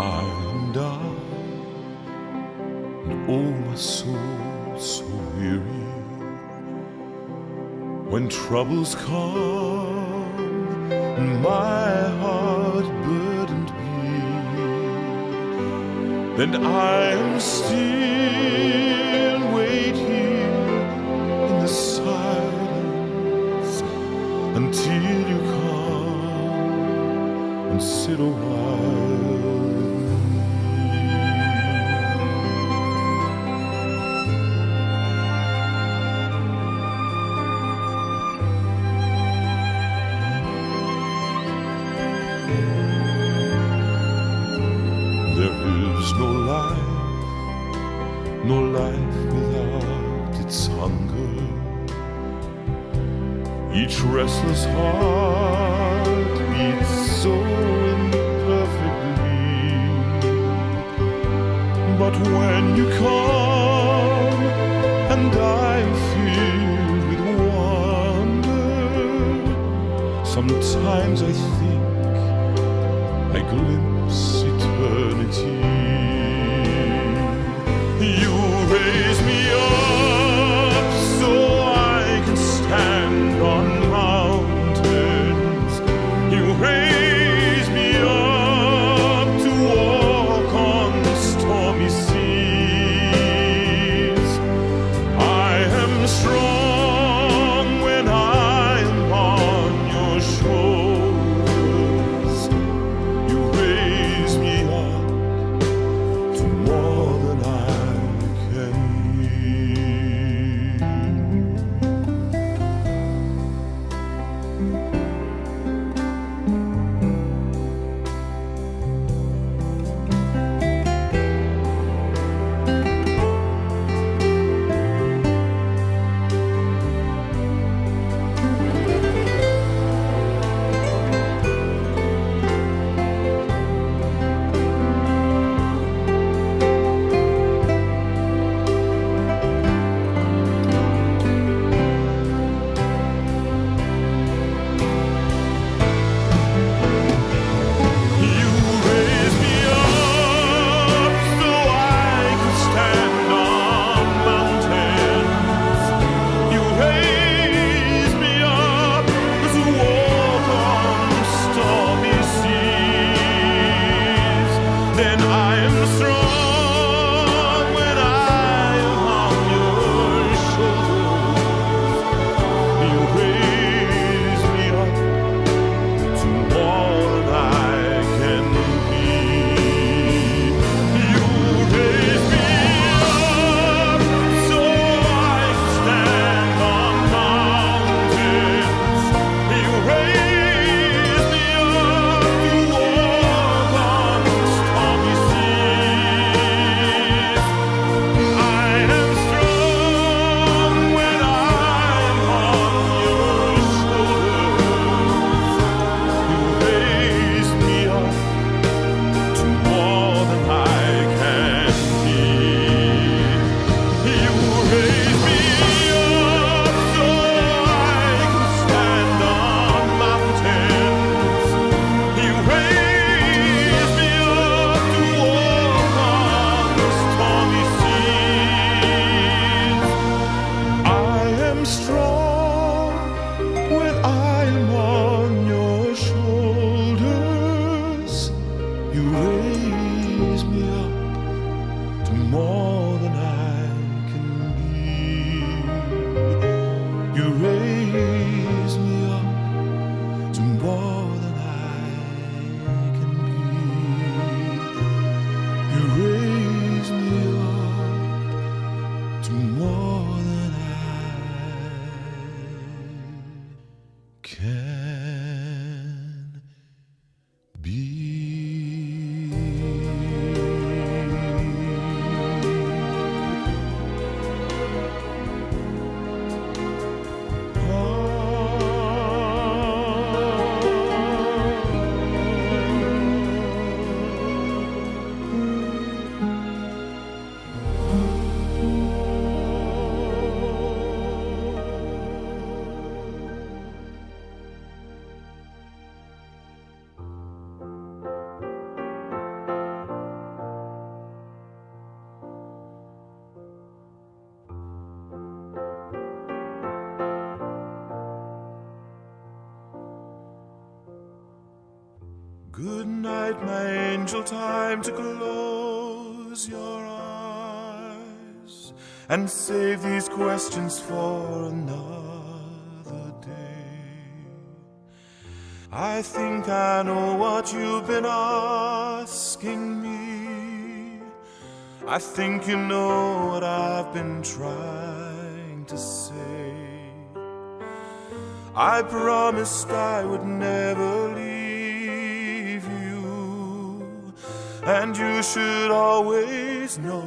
and oh my soul so weary. When troubles come and my heart burdened be, then I am still, wait here in the silence until you come and sit a while. No life without its hunger. Each restless heart beats so imperfectly. But when you come and I am filled with wonder, sometimes I think I glimpse eternity. You raise me up so I can stand on mountains. You raise me up to walk on stormy seas. I am strong when I am on your shoulders. You raise me up to more than I can be. Can be. Good night, my angel, time to close your eyes and save these questions for another day. I think I know what you've been asking me. I think you know what I've been trying to say. I promised I would never leave you, and you should always know,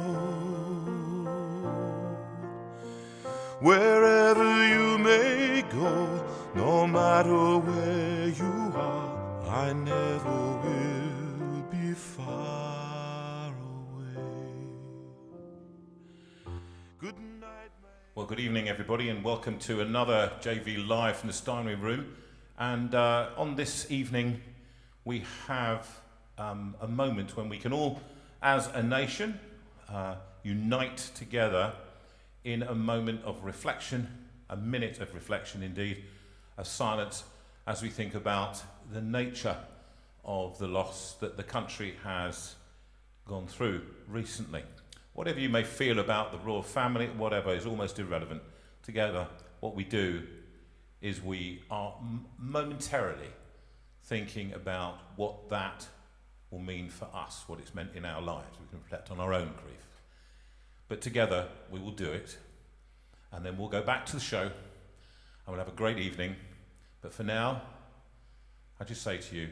wherever you may go, no matter where you are, I never will be far away. Good night, Well, good evening, everybody, and welcome to another JV Live from the Steinway room. And on this evening, we have a moment when we can all, as a nation, unite together in a moment of reflection, a minute of reflection indeed, of silence, as we think about the nature of the loss that the country has gone through recently. Whatever you may feel about the royal family, whatever, is almost irrelevant. Together, what we do is we are momentarily thinking about what that will mean for us, what it's meant in our lives. We can reflect on our own grief. But together, we will do it, and then we'll go back to the show, and we'll have a great evening. But for now, I just say to you,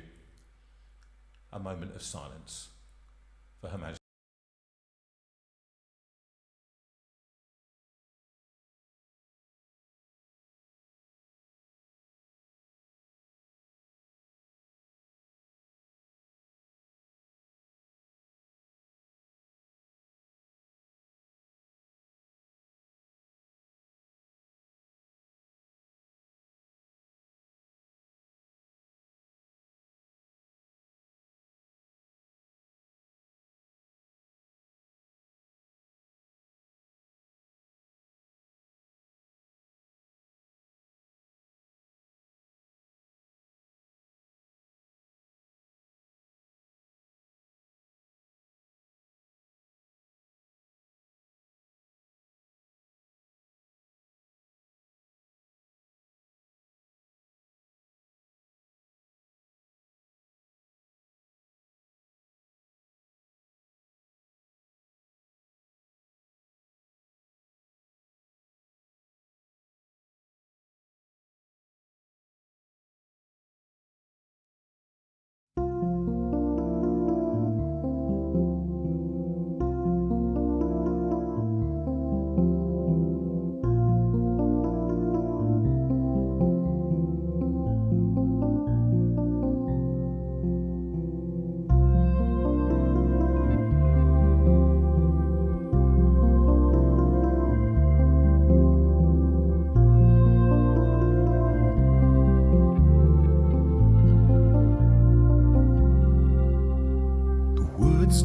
a moment of silence for Her Majesty.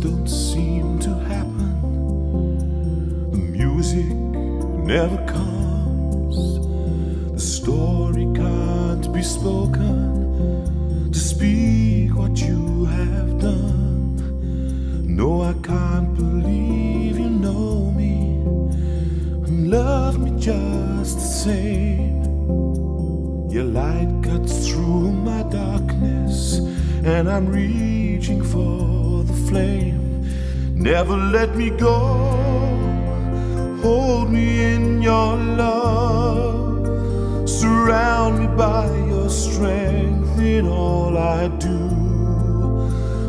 Don't seem to happen. The music never comes. The story can't be spoken to speak what you have done. No, I can't believe you know me and love me just the same. Your light cuts through my darkness, and I'm reaching for the flame. Never let me go. Hold me in your love. Surround me by your strength in all I do.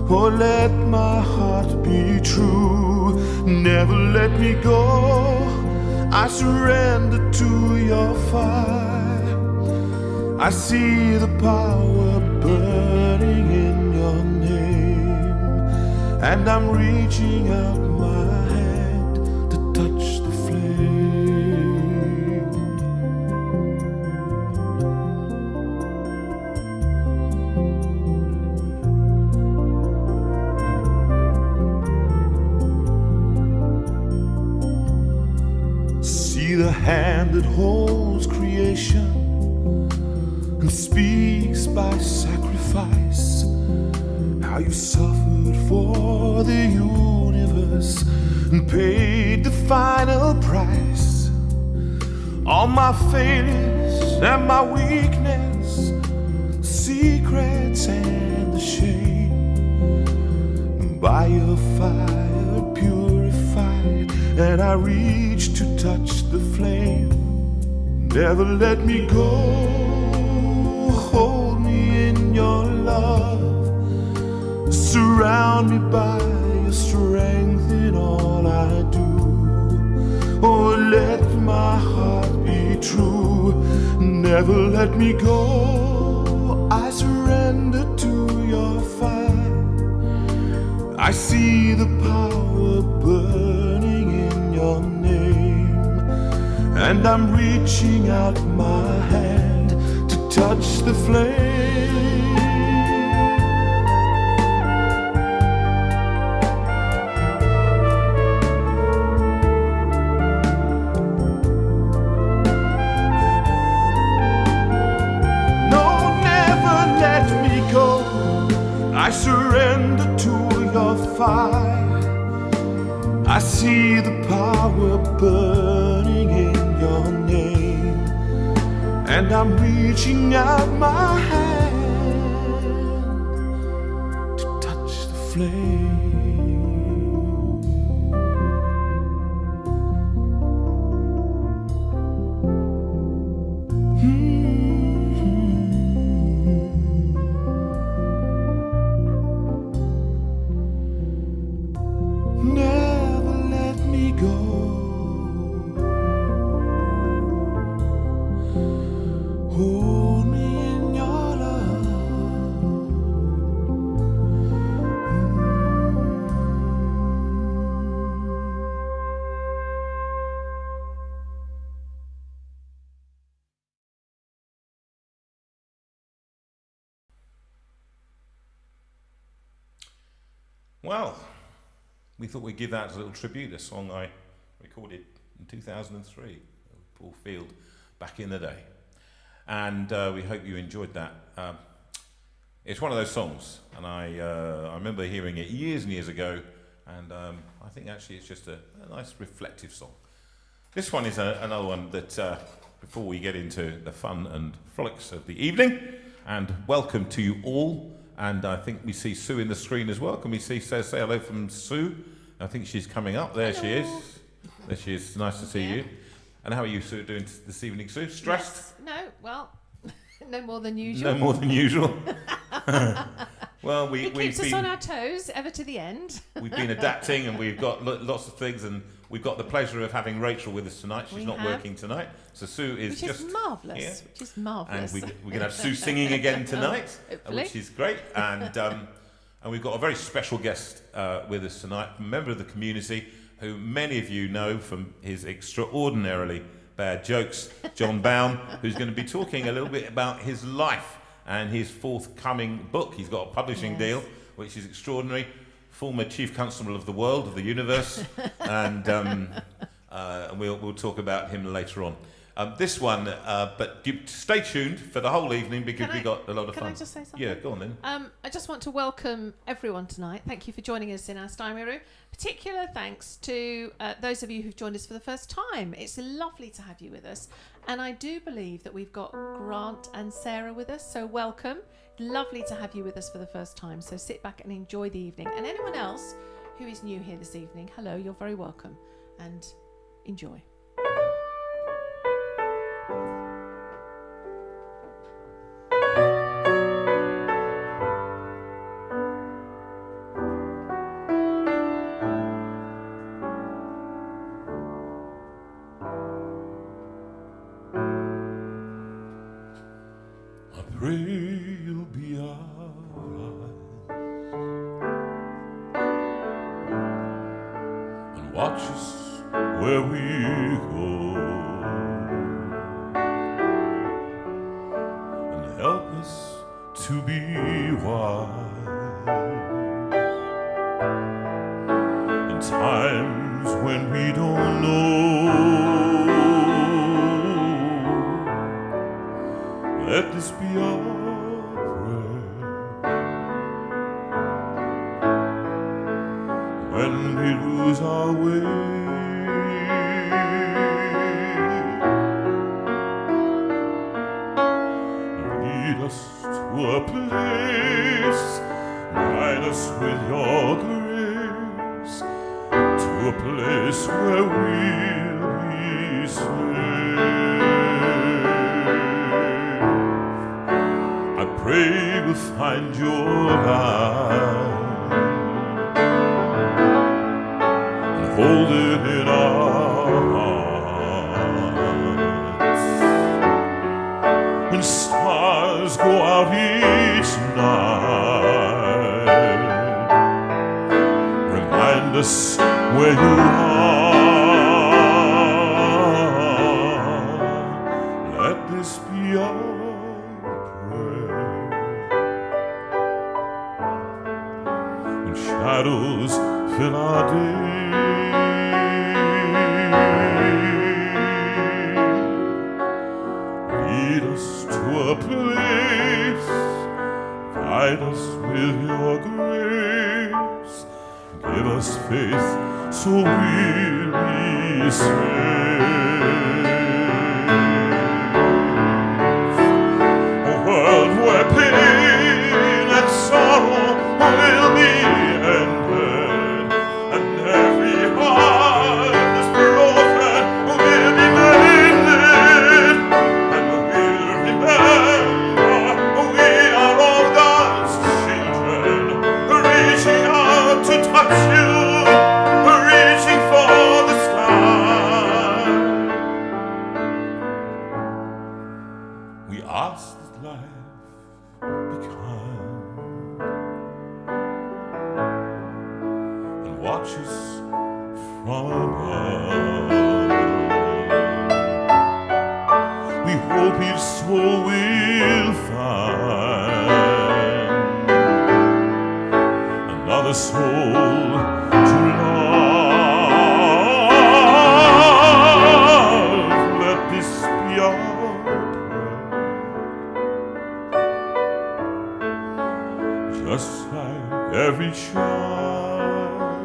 Oh, let my heart be true. Never let me go. I surrender to your fire. I see the power burning in your name, and I'm reaching out my hand to touch the flame. See the hand that holds creation and speaks by sacrifice, how you suffered for the universe and paid the final price. All my failures and my weakness, secrets and the shame, by your fire purified, and I reach to touch the flame. Never let me go, hold me in your love, surround me by your strength in all I do. Oh, let my heart be true, never let me go. I surrender to your fire, I see the power burning in your name, and I'm reaching out my hand to touch the flame. I surrender to your fire, I see the power burning in your name, and I'm reaching out my hand to touch the flame. Well, we thought we'd give that as a little tribute, a song I recorded in 2003, Paul Field, back in the day. And we hope you enjoyed that. It's one of those songs, and I remember hearing it years and years ago, and I think actually it's just a nice reflective song. This one is another one that, before we get into the fun and frolics of the evening, and welcome to you all. And I think we see Sue in the screen as well. Can we say hello from Sue? I think she's coming up. There Hello. she is. There she is. Nice to see you. And how are you, Sue, doing this evening, Sue? Stressed? Yes. No, well, no more than usual. No more than usual. Well, It keeps us on our toes, ever to the end. we've been adapting, and we've got lots of things, and we've got the pleasure of having Rachel with us tonight. She's not working tonight, so Sue is which just is marvellous. here. Which is marvellous. And we're going to have Sue singing again tonight, Hopefully. which is great. And we've got a very special guest with us tonight, a member of the community who many of you know from his extraordinarily bad jokes, John Baum, who's going to be talking a little bit about his life and his forthcoming book. He's got a publishing deal, which is extraordinary. Former Chief Constable of the world, of the universe, and we'll talk about him later on. This one, but stay tuned for the whole evening because we got a lot of fun. Can I just say something? Yeah, go on then. I just want to welcome everyone tonight. Thank you for joining us in our Steinway room. Particular thanks to those of you who've joined us for the first time. It's lovely to have you with us. And I do believe that we've got Grant and Sarah with us, so welcome. Lovely to have you with us for the first time. So sit back and enjoy the evening. And anyone else who is new here this evening, hello, you're very welcome. And enjoy. Pray you'll be alright and watch us where we go and help us to be wise in times when we don't know. Let this be our prayer. when we lose our way. Lead us to a place, guide us with your grace, to a place where we'll be safe. I pray we'll find your hand and hold it in our hearts. When stars go out each night, remind us where you are. Let this be our prayer. When shadows fill our day, lead us to a place, guide us with your grace, give us faith so we'll be safe. A world where pain and sorrow will be ended, and every heart that's broken will be mended, and we'll remember we are all God's children, reaching out to touch you, reaching for the sky. We ask that life be kind and watch us from above. We hope each soul will find another soul to love. Let this be our prayer, just like every child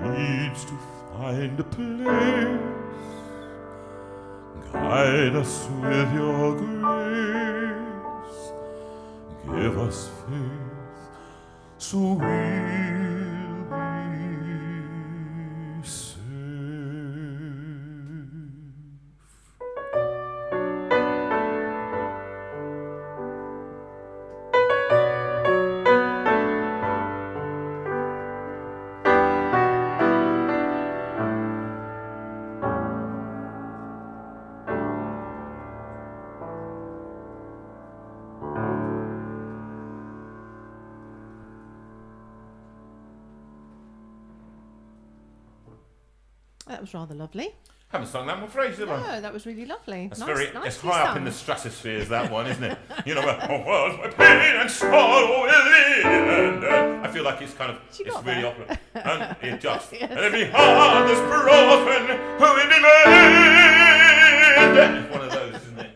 needs to find a place. Guide us with your grace, give us faith so we'll be safe. That was rather lovely. Haven't sung that one for ages, have I? No, that was really lovely. That's nice, it's nicely high up sung. in the stratosphere, is that one, isn't it? You know, where a world where pain and sorrow will be ended. I feel like it's kind of, You it's got really that. opera. And it just, Yes. and every heart that's broken will be mended. It's one of those, isn't it?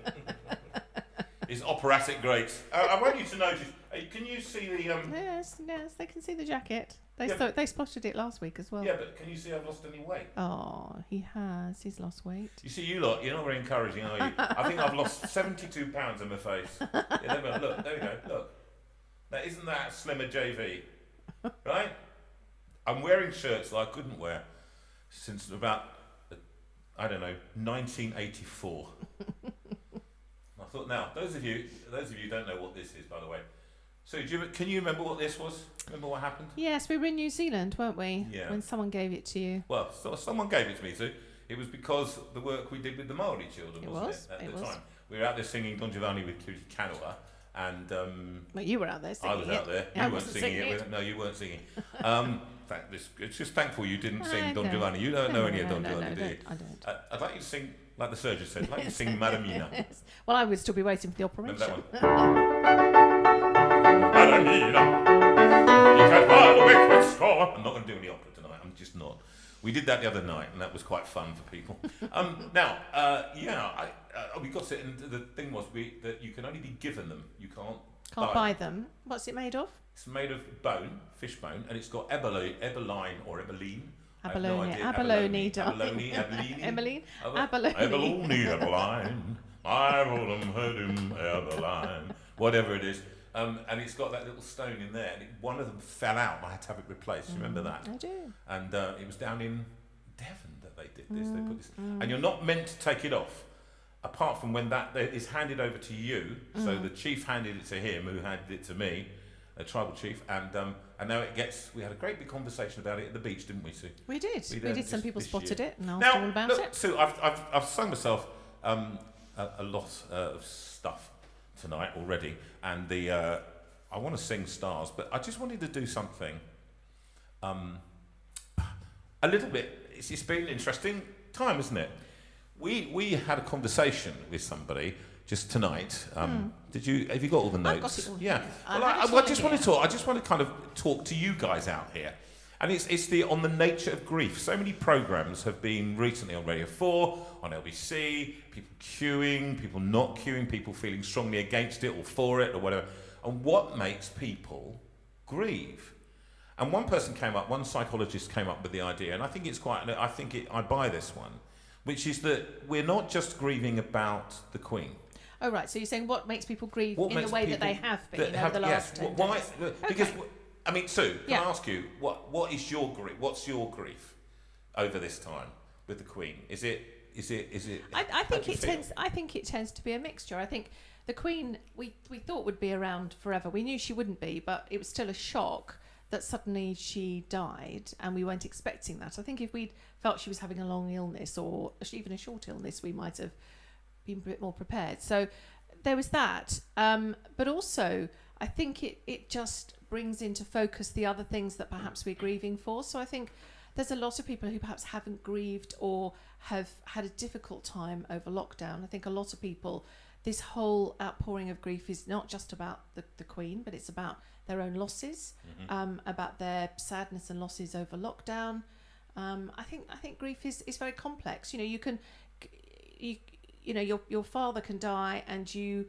It's operatic great. I want you to notice, can you see the... Yes, they can see the jacket. Yeah. They spotted it last week as well. Yeah, but can you see I've lost any weight? Oh, he has. He's lost weight. You see, you lot, you're not very encouraging, are you? I think I've lost 72 pounds in my face. Yeah, look, there we go, look. Now, isn't that a slimmer JV? Right? I'm wearing shirts that I couldn't wear since about, I don't know, 1984. I thought, now, those of you who don't know what this is, by the way. So, can you remember what this was? Remember what happened? Yes, we were in New Zealand, weren't we? Yeah. When someone gave it to you. Well, someone gave it to me, so it was because of the work we did with the Maori children, wasn't it? At the time. We were out there singing Don Giovanni with Tuti Kanawa, and... well, you were out there singing I was out there. Yeah, You weren't singing it. No, you weren't singing. It's just thankful you didn't sing Don Giovanni. You don't know any of Don Giovanni, do you? I don't. I'd like you to sing, like the surgeon said, I'd like you to sing Madamina. Yes. Well, I would still be waiting for the operation. Remember that one? Madamina, you can't hide the wicked storm. I'm not going to do any opera tonight. I'm just not. We did that the other night, and that was quite fun for people. We got it, and the thing was that you can only be given them. You can't buy them. What's it made of? It's made of bone, fish bone, and it's got eberline or eberline. Abalone, abalone, Emmeline, abalone. I would have heard him, abalone. Whatever it is. And it's got that little stone in there, and one of them fell out, and I had to have it replaced. You remember that? I do. And it was down in Devon that they did this. They put this, and you're not meant to take it off, apart from when that is handed over to you. So the chief handed it to him, who handed it to me, a tribal chief, and now it gets. We had a great big conversation about it at the beach, didn't we, Sue? We did. We did. Some people spotted it and asked now, all about look, it. Sue, I've sung myself a lot of stuff tonight already, and I want to sing Stars, but I just wanted to do something a little bit. It's been an interesting time, isn't it? We had a conversation with somebody just tonight. Have you got all the notes? I've got it all yeah. here. I just want to kind of talk to you guys out here. And it's on the nature of grief. So many programmes have been recently on Radio 4, on LBC, people queuing, people not queuing, people feeling strongly against it or for it or whatever. And what makes people grieve? And one psychologist came up with the idea, and I think I buy this one, which is that we're not just grieving about the Queen. Oh, right. So you're saying what makes people grieve in the way that they have been over the last 10 why? days? Because, Okay. I mean, Sue, can I ask you, what is your grief? What's your grief over this time with the Queen? Is it? I think it tends to be a mixture. I think the Queen we thought would be around forever. We knew she wouldn't be, but it was still a shock that suddenly she died, and we weren't expecting that. I think if we'd felt she was having a long illness or even a short illness, we might have been a bit more prepared. So there was that. But also, I think it just brings into focus the other things that perhaps we're grieving for. So I think there's a lot of people who perhaps haven't grieved or have had a difficult time over lockdown. I think a lot of people, this whole outpouring of grief is not just about the Queen, but it's about their own losses, about their sadness and losses over lockdown. I think grief is very complex. Your father can die and you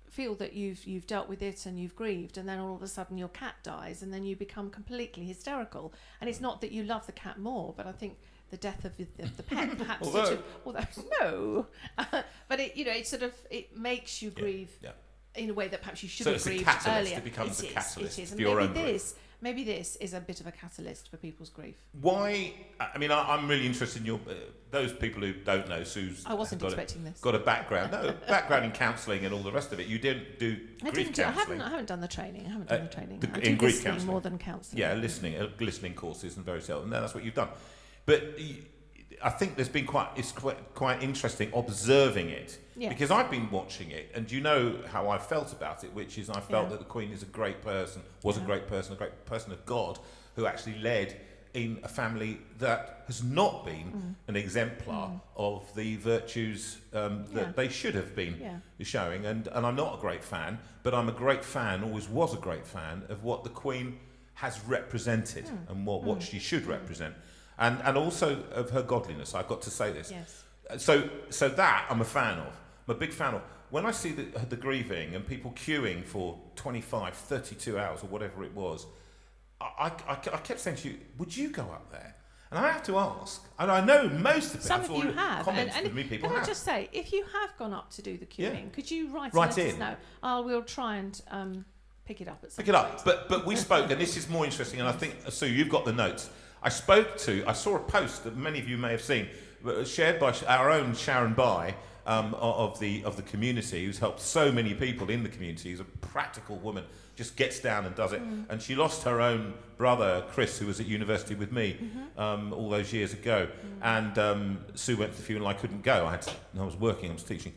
feel that you've dealt with it and you've grieved, and then all of a sudden your cat dies, and then you become completely hysterical. And it's not that you love the cat more, but I think the death of the pet perhaps but it makes you grieve in a way that perhaps you should have grieved earlier. It becomes a catalyst and for your own grief. Maybe this is a bit of a catalyst for people's grief. Why? I mean, I'm really interested in those people who don't know. Sue's got a background in counselling and all the rest of it. You didn't do grief counselling. I haven't done the training. I do in grief counselling more than counselling. Yeah, listening courses and various else, and that's what you've done. But I think there's been quite interesting observing it. Yes. Because I've been watching it, and you know how I felt about it, which is I felt that the Queen is a great person of God, who actually led in a family that has not been an exemplar of the virtues that they should have been showing. And I'm not a great fan, but I'm a great fan, always was a great fan, of what the Queen has represented and what she should represent. And also of her godliness. I've got to say this. Yes. So that I'm a fan of. I'm a big fan of. When I see the grieving and people queuing for 25, 32 hours or whatever it was, I kept saying to you, would you go up there? And I have to ask. And I know most of some of you have. And people can have. I just say, if you have gone up to do the queuing, could you write in? No, we'll try and pick it up at some point. But we spoke, and this is more interesting, and I think, Sue, you've got the notes. I saw a post that many of you may have seen, shared by our own Sharon Bai, of the community, who's helped so many people in the community. She's a practical woman, just gets down and does it. And she lost her own brother, Chris, who was at university with me all those years ago. And Sue went to the funeral. I couldn't go. I was working. I was teaching.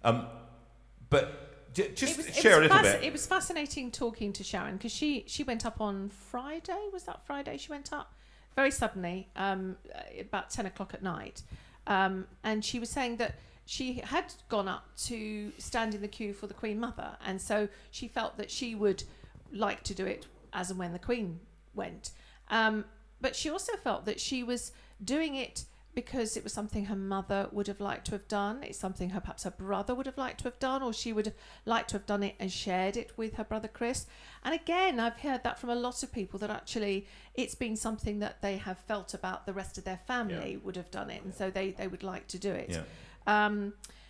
But just share a little bit. It was fascinating talking to Sharon, because she went up on Friday. Was that Friday she went up? Very suddenly, about 10 o'clock at night. And she was saying that she had gone up to stand in the queue for the Queen Mother, and so she felt that she would like to do it as and when the Queen went. But she also felt that she was doing it because it was something her mother would have liked to have done. It's something perhaps her brother would have liked to have done, or she would have liked to have done it and shared it with her brother Chris. And again, I've heard that from a lot of people, that actually it's been something that they have felt about the rest of their family would have done it, and so they would like to do it.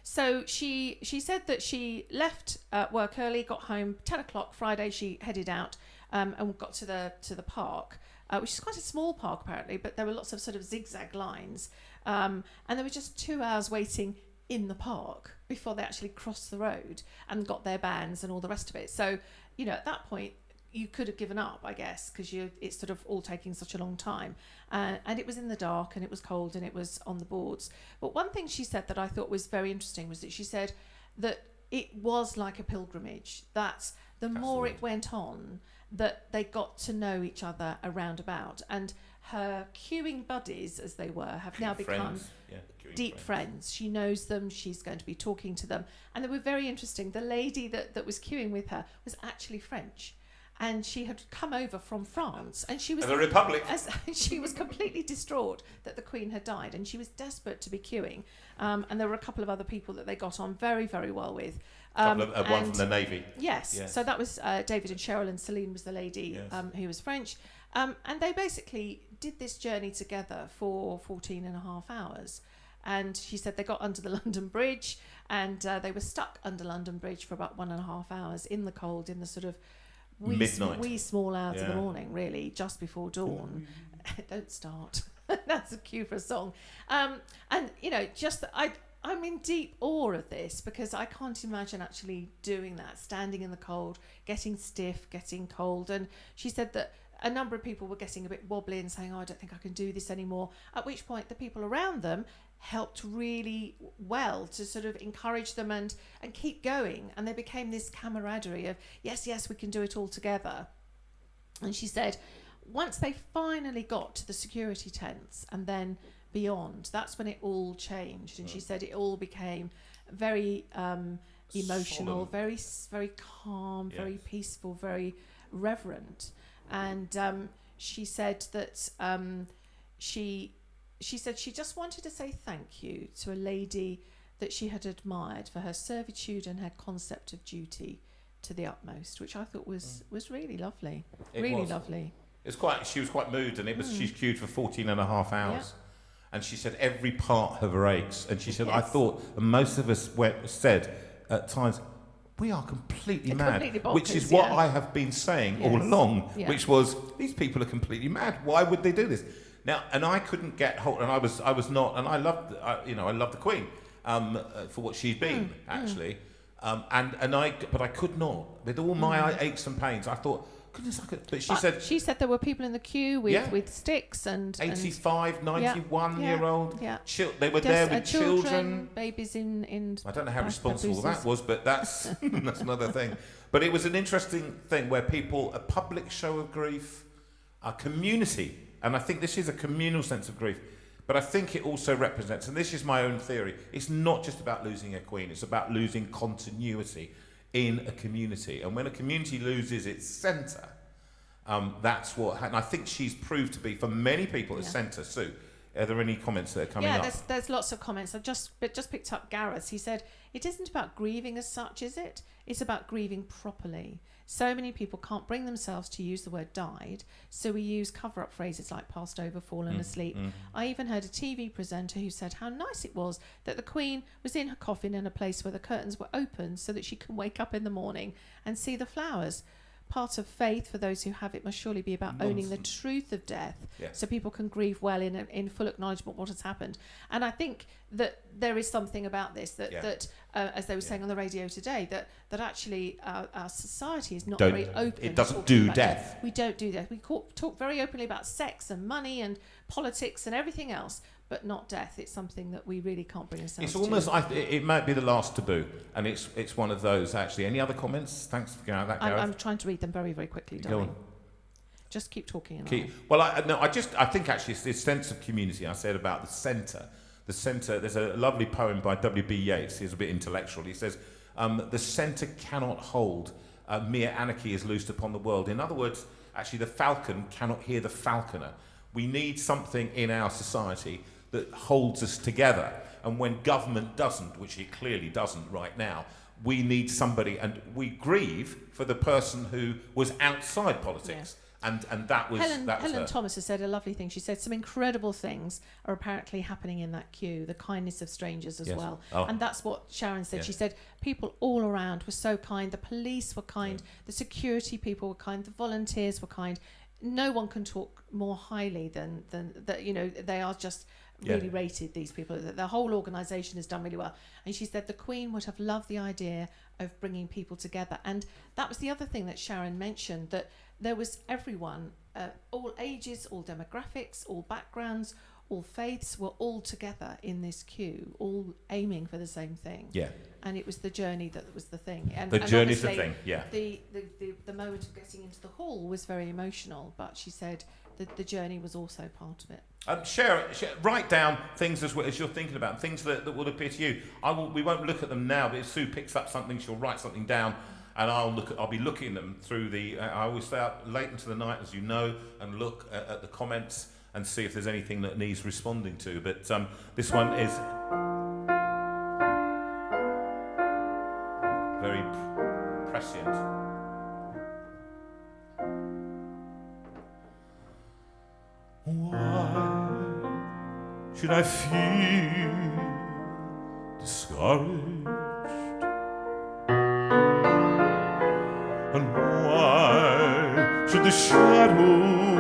So she said that she left work early, got home 10 o'clock Friday. She headed out and got to the park, which is quite a small park apparently, but there were lots of sort of zigzag lines, and there were just 2 hours waiting in the park before they actually crossed the road and got their bands and all the rest of it. So, you know, at that point you could have given up, I guess, because it's sort of all taking such a long time, and it was in the dark and it was cold and it was on the boards. But one thing she said that I thought was very interesting was that she said that it was like a pilgrimage, that the more it went on, that they got to know each other around about, and her queuing buddies, as they were, have now become deep friends. She knows them, she's going to be talking to them, and they were very interesting. The lady that was queuing with her was actually French, and she had come over from France, and she was the Republic. She was completely distraught that the Queen had died, and she was desperate to be queuing. And there were a couple of other people that they got on very, very well with. One from the Navy. Yes. So that was David and Cheryl, and Celine was the lady who was French. And they basically did this journey together for 14 and a half hours. And she said they got under the London Bridge, and they were stuck under London Bridge for about 1.5 hours in the cold, in the sort of wee small hours of the morning, really, just before dawn. Don't start. That's a cue for a song. And, you know, just I'm in deep awe of this, because I can't imagine actually doing that, standing in the cold, getting stiff, getting cold. And she said that a number of people were getting a bit wobbly and saying, I don't think I can do this anymore, at which point the people around them helped really well to sort of encourage them and keep going. And they became this camaraderie of, yes, we can do it all together. And she said, once they finally got to the security tents and then beyond, that's when it all changed. And she said it all became very emotional, solemn, very calm, very peaceful, very reverent. And she said that she said she just wanted to say thank you to a lady that she had admired for her servitude and her concept of duty to the utmost, which I thought was really lovely. Lovely. She was quite moved, and she's queued for 14 and a half hours. And she said every part of her aches. And she said, I thought, and most of us said at times, we are completely mad, bonkers, which is what I have been saying all along, which was, these people are completely mad. Why would they do this? Now, and I couldn't get hold, and I was not, and I loved, I loved the Queen for what she'd been, actually. But I could not, with all my aches and pains. I thought, goodness, but she said there were people in the queue with sticks and 85, 91-year-old. They were there with children, babies in. I don't know how responsible that was, but that's that's another thing. But it was an interesting thing where people, a public show of grief, a community, and I think this is a communal sense of grief. But I think it also represents, and this is my own theory, it's not just about losing a queen, it's about losing continuity in a community. And when a community loses its centre, that's what, and I think she's proved to be, for many people, a centre. Sue, are there any comments that are coming up? There's lots of comments. I just picked up Gareth. He said, it isn't about grieving as such, is it? It's about grieving properly. So many people can't bring themselves to use the word died, so we use cover-up phrases like passed over, fallen asleep. I even heard a TV presenter who said how nice it was that the Queen was in her coffin in a place where the curtains were open so that she can wake up in the morning and see the flowers. Part of faith for those who have it must surely be about owning the truth of death, so people can grieve well in full acknowledgement of what has happened. And I think that there is something about this that as they were saying on the radio today, that actually our society is not very open. It doesn't do death. We don't do death. We talk very openly about sex and money and politics and everything else, but not death. It's something that we really can't bring ourselves to. It's almost, it might be the last taboo, and it's one of those, actually. Any other comments? Thanks for going out that, Gareth. I'm trying to read them very, very quickly, darling. Go on. Just keep talking. I think actually it's this sense of community I said about the centre. The centre, there's a lovely poem by W.B. Yeats, he's a bit intellectual. He says, the centre cannot hold, mere anarchy is loosed upon the world. In other words, actually the falcon cannot hear the falconer. We need something in our society that holds us together. And when government doesn't, which it clearly doesn't right now, we need somebody, and we grieve for the person who was outside politics. And that was Helen her. Thomas has said a lovely thing. She said some incredible things are apparently happening in that queue, the kindness of strangers as well. Oh. And that's what Sharon said. Yeah. She said people all around were so kind. The police were kind. The security people were kind. The volunteers were kind. No one can talk more highly than that. You know, they are just really rated, these people. The whole organisation has done really well. And she said the Queen would have loved the idea of bringing people together. And that was the other thing that Sharon mentioned, that there was everyone, all ages, all demographics, all backgrounds, all faiths were all together in this queue, all aiming for the same thing. Yeah. And it was the journey that was the thing. And The journey's the obviously thing, yeah. The moment of getting into the hall was very emotional, but she said that the journey was also part of it. Share, write down things as you're thinking about, things that will appear to you. We won't look at them now, but if Sue picks up something, she'll write something down, and I'll be looking at them through the. I always stay out late into the night, as you know, and look at the comments and see if there's anything that needs responding to. But this one is very prescient. Why should I feel discouraged? And why should the shadows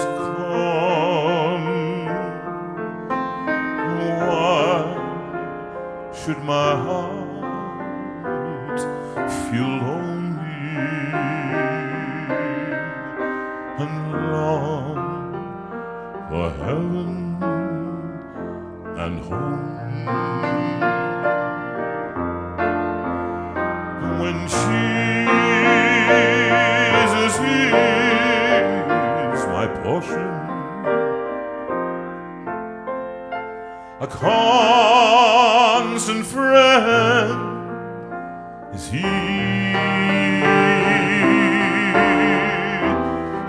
come? Why should my heart feel lonely and long for heaven and home? When Jesus is my portion, a constant friend is He.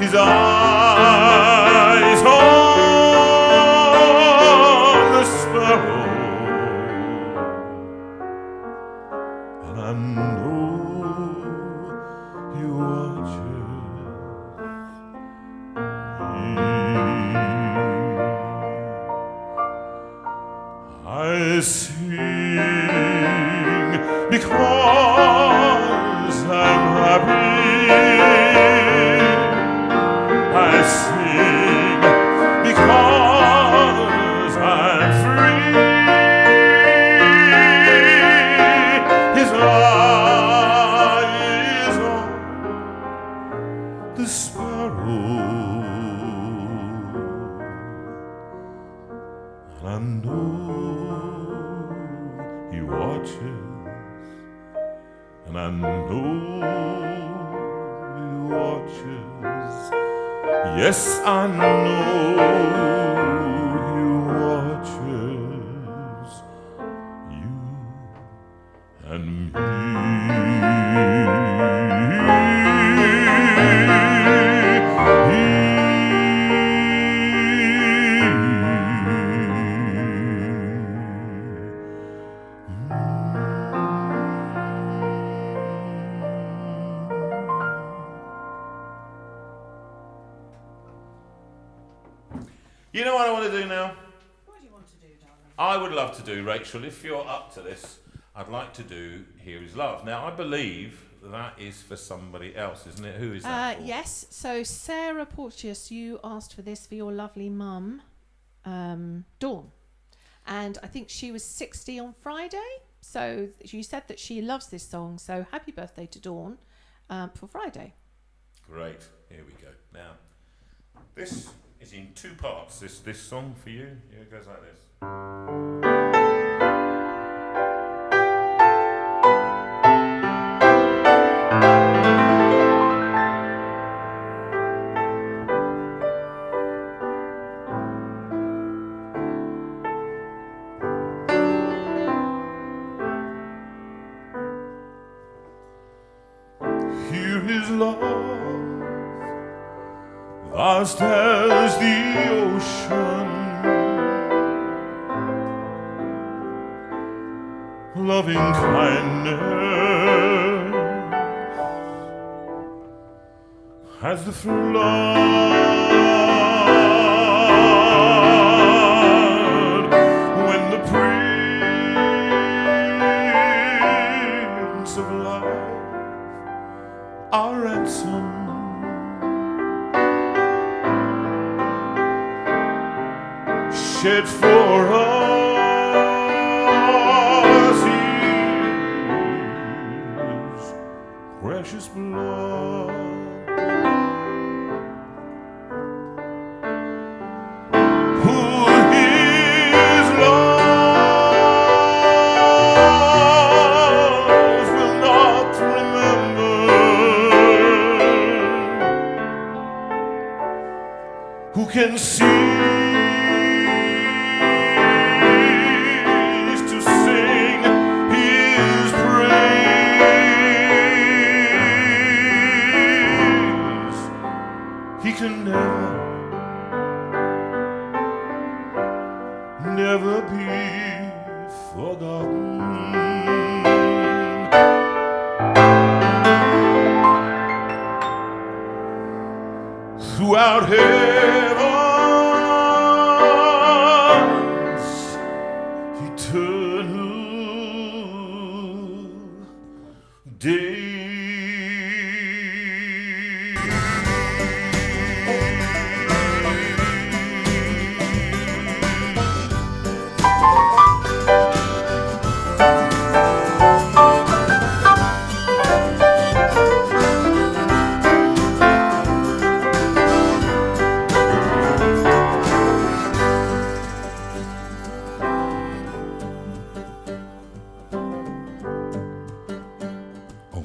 His eyes on the sparrow, and I know He watches me. I sing because I'm happy. I sing because I'm free. His eye is on the sparrow, and I know He watches, and I know He watches. Yes, I know He watches you and You know what I want to do now? What do you want to do, darling? I would love to do, Rachel, if you're up to this, I'd like to do Here Is Love. Now, I believe that is for somebody else, isn't it? Who is that for? Yes, so Sarah Porteous, you asked for this for your lovely mum, Dawn. And I think she was 60 on Friday. So you said that she loves this song. So happy birthday to Dawn for Friday. Great. Here we go. Now, this is in two parts. This song for you. Here it goes like this. Here is love, vast as the ocean, loving kindness as the flood, when the Prince of Life, our ransom, shed for us His precious blood. Who His laws will not remember, who can cease to sing His praise? He can never be forgotten. Throughout heaven's eternal day.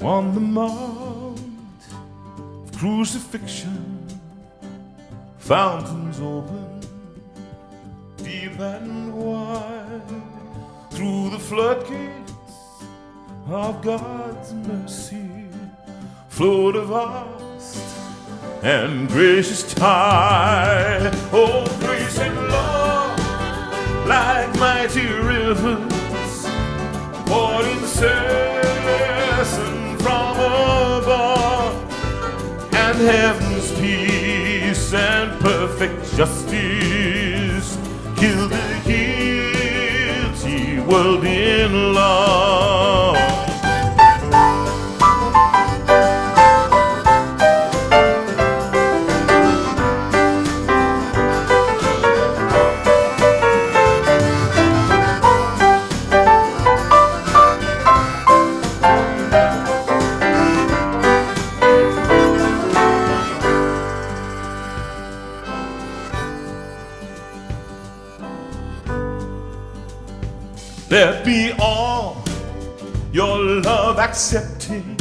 On the mount of crucifixion, fountains open deep and wide, through the floodgates of God's mercy flowed a vast and gracious tide. Oh, grace and love, like mighty rivers, poured incessant from above, and heaven's peace and perfect justice killed the guilty world in love. Let me all your love accepting,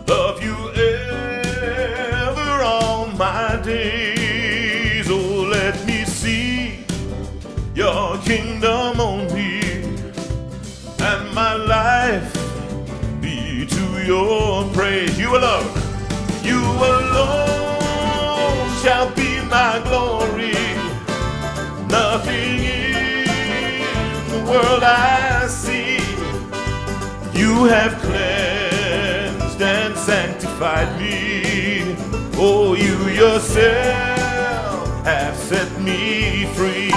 love you ever all my days. Oh, let me see your kingdom only, and my life be to your praise. You alone shall be my glory. Nothing world I see, you have cleansed and sanctified me. Oh, you yourself have set me free.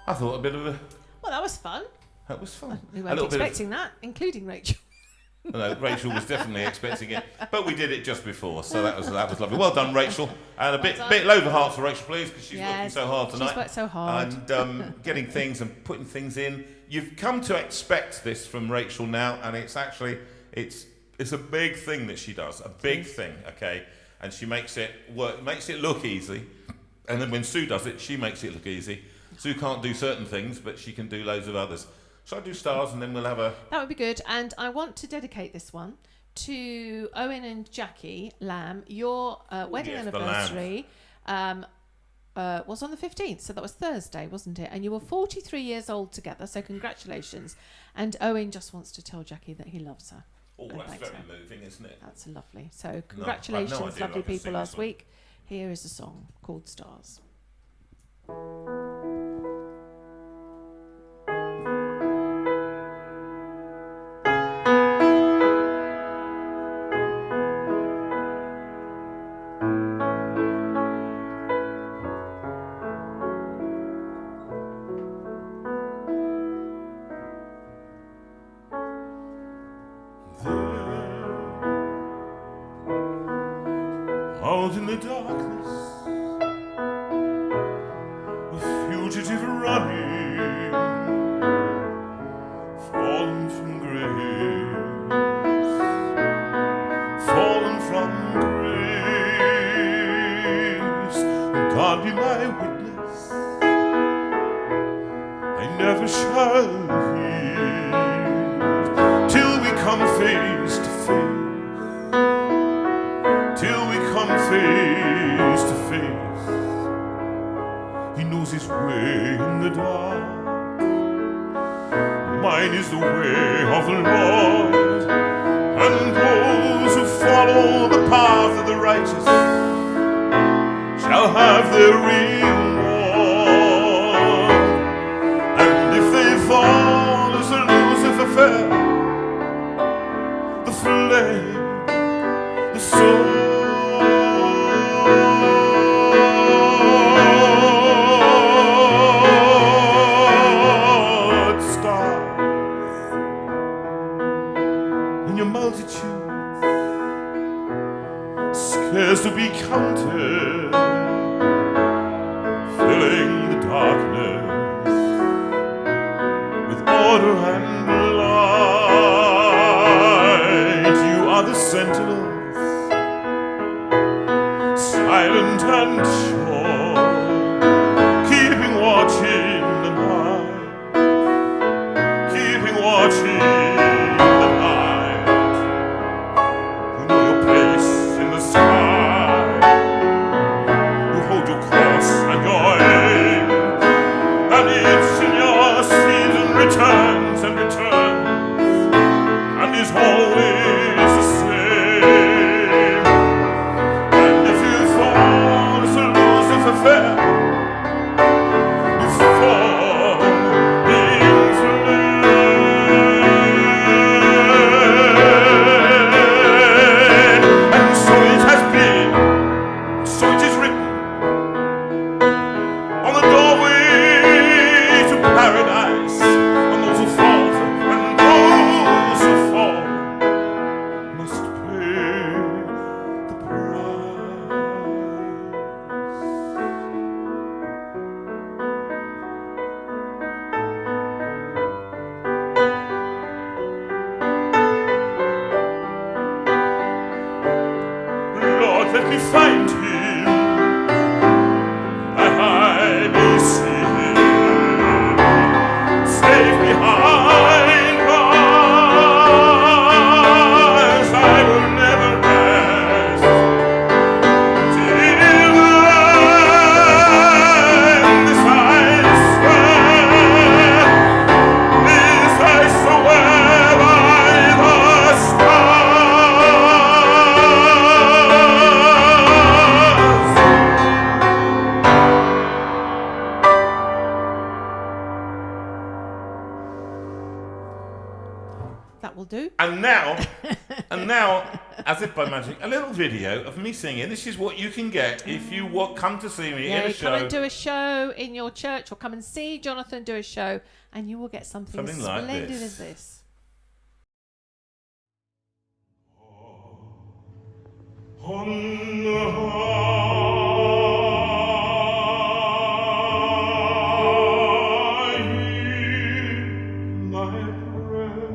I thought a bit of a... Well, that was fun. That was fun. We A weren't little bit of- expecting that, including Rachel. No, Rachel was definitely expecting it, but we did it just before, so that was lovely. Well done, Rachel, and a bit low of a heart for Rachel, please, because she's working so hard tonight. She's worked so hard, and getting things and putting things in. You've come to expect this from Rachel now, and it's actually it's a big thing that she does, a big thing, okay, and she makes it work, makes it look easy, and then when Sue does it, she makes it look easy. Sue can't do certain things, but she can do loads of others. Shall I do stars and then we'll have a... That would be good. And I want to dedicate this one to Owen and Jackie Lamb. Your wedding anniversary was on the 15th, so that was Thursday, wasn't it? And you were 43 years old together, so congratulations. And Owen just wants to tell Jackie that he loves her. Oh, that's very moving, isn't it? That's lovely. So congratulations, lovely people, last week. Here is a song called Stars. Out in the darkness, a fugitive running, fallen from grace, fallen from grace. God be my witness, I never shall yield till we come face to face. Till we come face to face. He knows his way in the dark. Mine is the way of the Lord, and those who follow the path of the righteous shall have their reward. And if they fall as Lucifer fell, the flame, the soul, scarce to be counted, filling the darkness with order and light. You are the sentinels, silent and sure, keeping watch in the night, keeping watch in the night. You know your place in the sky. You hold your cross and your aim, and each in your season returns and returns, and is always the same. And if you fall as Lucifer fell, you fall in flame. And so it has been, so it is written on the doorway to paradise. And those who falter and those who fall must pay the price. Lord, let me find him, that I may see him, safe behind bars. I will never rest till then. This I swear, this I swear by the stars. will do. And now, as if by magic, a little video of me singing. This is what you can get if you come to see me in a show. Come and do a show in your church, or come and see Jonathan do a show, and you will get something as like splendid this. as this. On the high, my prayer,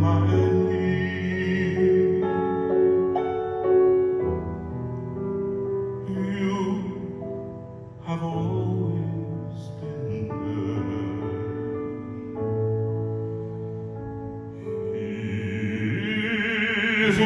my need. You have always been there. Is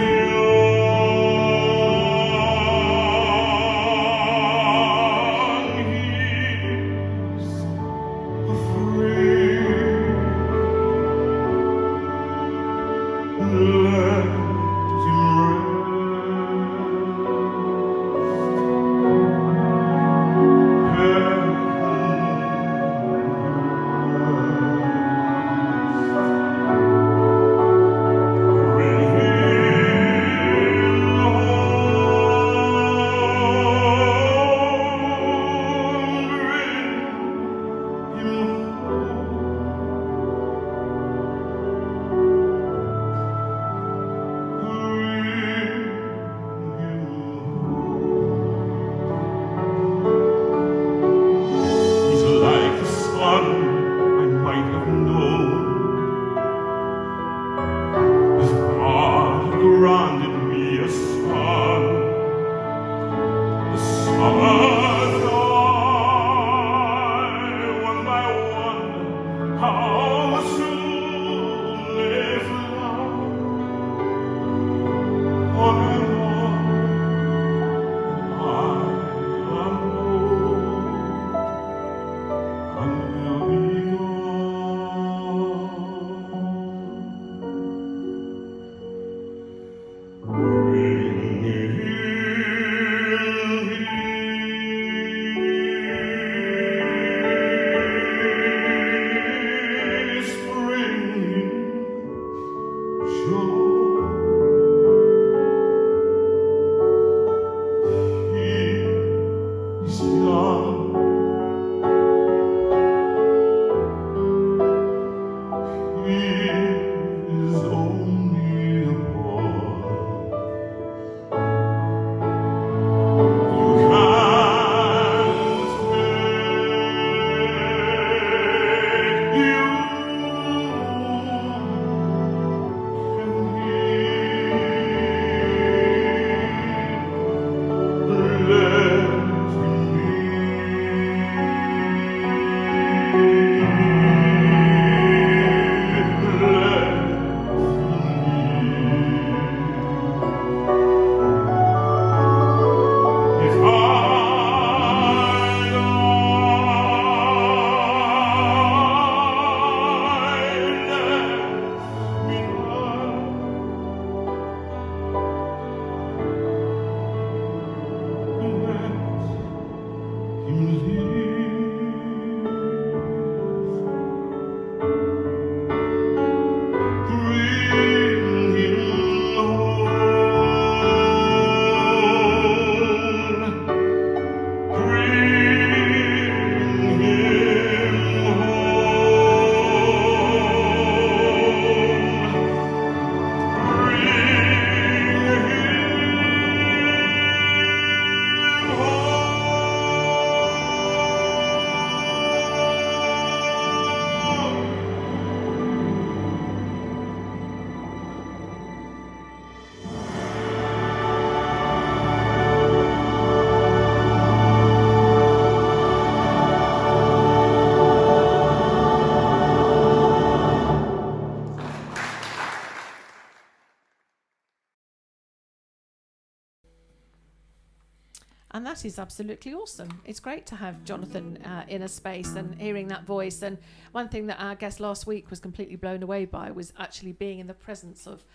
And that is absolutely awesome. It's great to have Jonathan in a space and hearing that voice. And one thing that our guest last week was completely blown away by was actually being in the presence of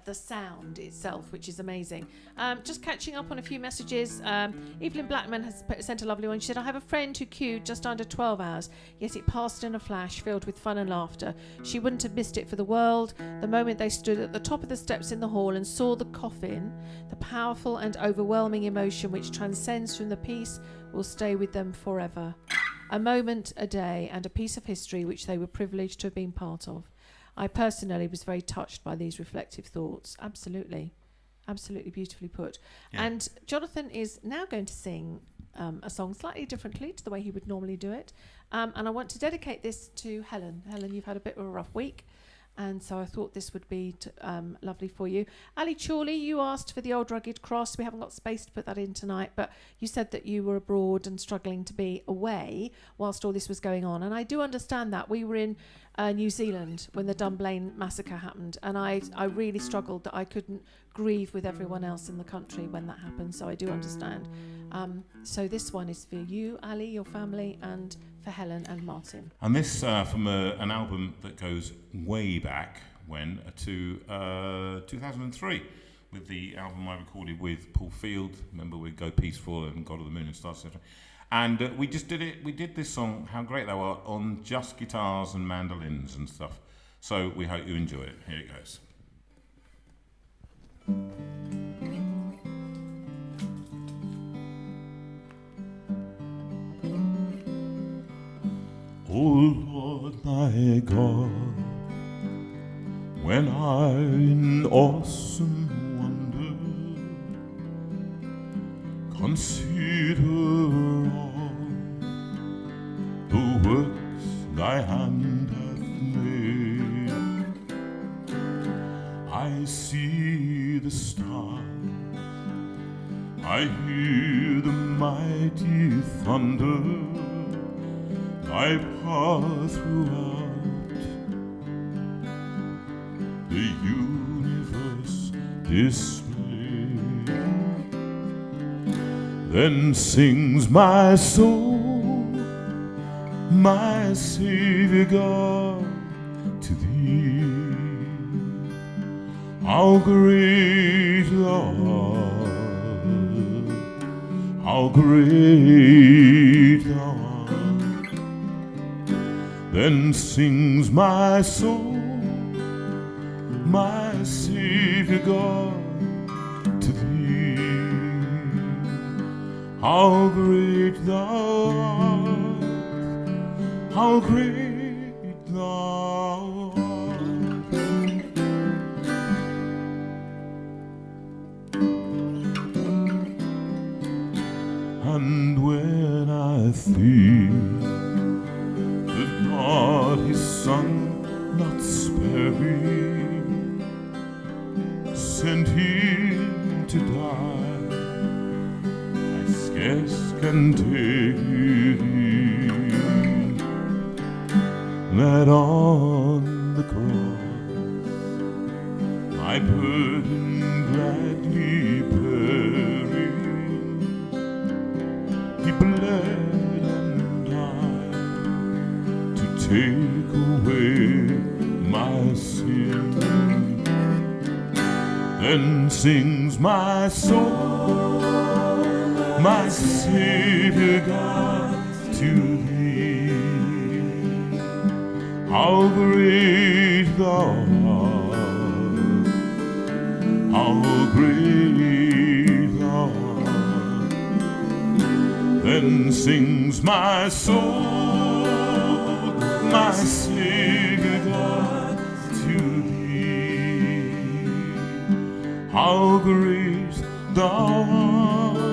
the sound itself, which is amazing. Just catching up on a few messages. Evelyn Blackman has sent a lovely one. She said, I have a friend who queued just under 12 hours, yet it passed in a flash, filled with fun and laughter. She wouldn't have missed it for the world. The moment they stood at the top of the steps in the hall and saw the coffin, the powerful and overwhelming emotion which transcends from the piece will stay with them forever. A moment, a day, and a piece of history which they were privileged to have been part of. I personally was very touched by these reflective thoughts. Absolutely. Absolutely beautifully put. Yeah. And Jonathan is now going to sing a song slightly differently to the way he would normally do it. And I want to dedicate this to Helen. Helen, you've had a bit of a rough week. And so I thought this would be lovely for you. Ali Chorley, you asked for the Old Rugged Cross. We haven't got space to put that in tonight, but you said that you were abroad and struggling to be away whilst all this was going on. And I do understand that. We were in New Zealand when the Dunblane massacre happened, and I really struggled that I couldn't grieve with everyone else in the country when that happened, so I do understand. So this one is for you, Ali, your family, and for Helen and Martin. And this from an album that goes way back when to 2003 with the album I recorded with Paul Field. Remember, we'd Go Peaceful and God of the Moon and Stars, etc. And we just did it. We did this song, How Great Thou Art, on just guitars and mandolins and stuff. So we hope you enjoy it. Here it goes. O Lord my God, when I in awesome wonder consider all the works thy hand hath made, I see the stars, I hear the mighty thunder, thy power throughout the universe display. Then sings my soul, my Savior God, to thee. How great thou art, how great thou art. Then sings my soul, my Savior God, to thee. How great thou art, how great thou art. And when I think God his Son not sparing, sent him to die, I scarce can take it, that on the cross my burden gladly bearing, he bled and died to take away my sin. Then sings my soul, my Savior God, to thee. How great thou art, how great thou art. Then sings my soul, my Savior God, to thee. How great thou art,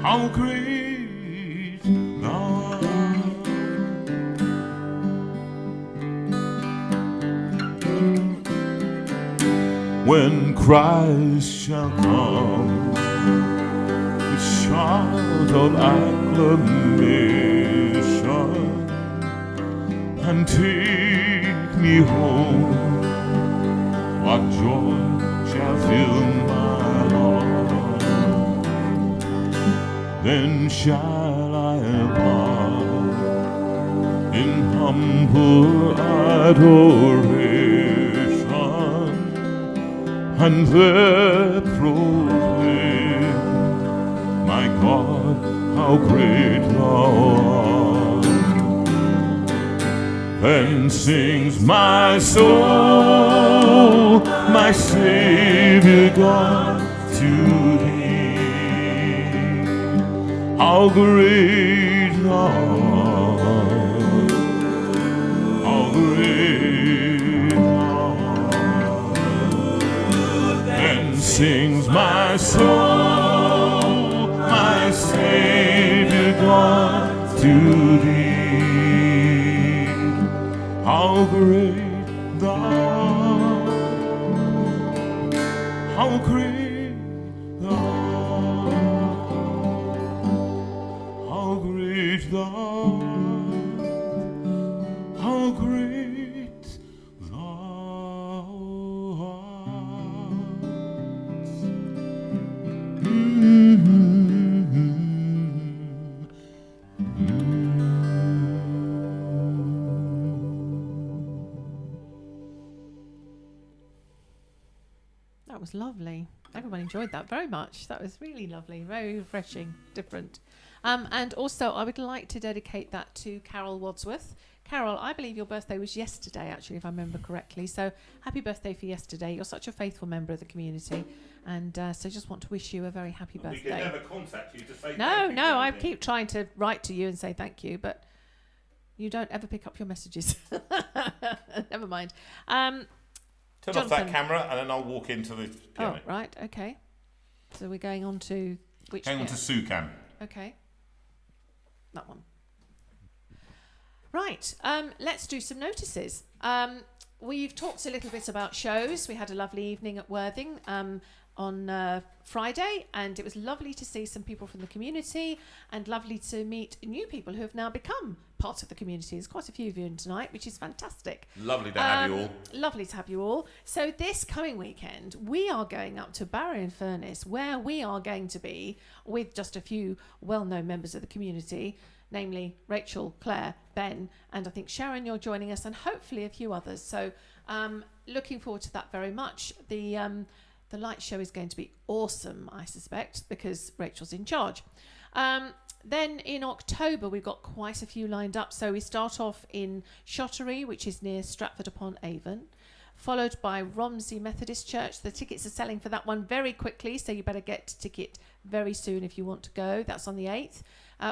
how great thou art. When Christ shall come with shout of acclamation and take me home, what joy shall fill my heart. Then shall I bow in humble adoration and there proclaim, my God, how great thou art. Then sings my soul, my Savior God, to thee. How great thou art, how great thou art. Then sings my soul, my Savior God, to thee. How great thou art, how great thou art, how great thou art, how great thou art. That was lovely. Everyone enjoyed that very much. That was really lovely, very refreshing, different. And also, I would like to dedicate that to Carol Wadsworth. Carol, I believe your birthday was yesterday, actually, if I remember correctly. So happy birthday for yesterday. You're such a faithful member of the community. And so just want to wish you a very happy birthday. We can never contact you to say No, thank you, no, I can we? keep trying to write to you and say thank you, but you don't ever pick up your messages. Never mind. Turn off that Jonathan. camera and then I'll walk into the piano. Oh, right, okay. So we're going on to which? Hang on to Sukan. Okay. That one. Right, let's do some notices. We've talked a little bit about shows. We had a lovely evening at Worthing on Friday, and it was lovely to see some people from the community and lovely to meet new people who have now become part of the community. There's quite a few of you in tonight, which is fantastic. Lovely to have you all. Lovely to have you all. So this coming weekend, we are going up to Barrow-in-Furness, where we are going to be with just a few well-known members of the community, namely Rachel, Claire, Ben, and I think Sharon, you're joining us, and hopefully a few others. So looking forward to that very much. The light show is going to be awesome, I suspect, because Rachel's in charge. Then in October, we've got quite a few lined up. So we start off in Shottery, which is near Stratford-upon-Avon, followed by Romsey Methodist Church. The tickets are selling for that one very quickly, so you better get a ticket very soon if you want to go. That's on the 8th.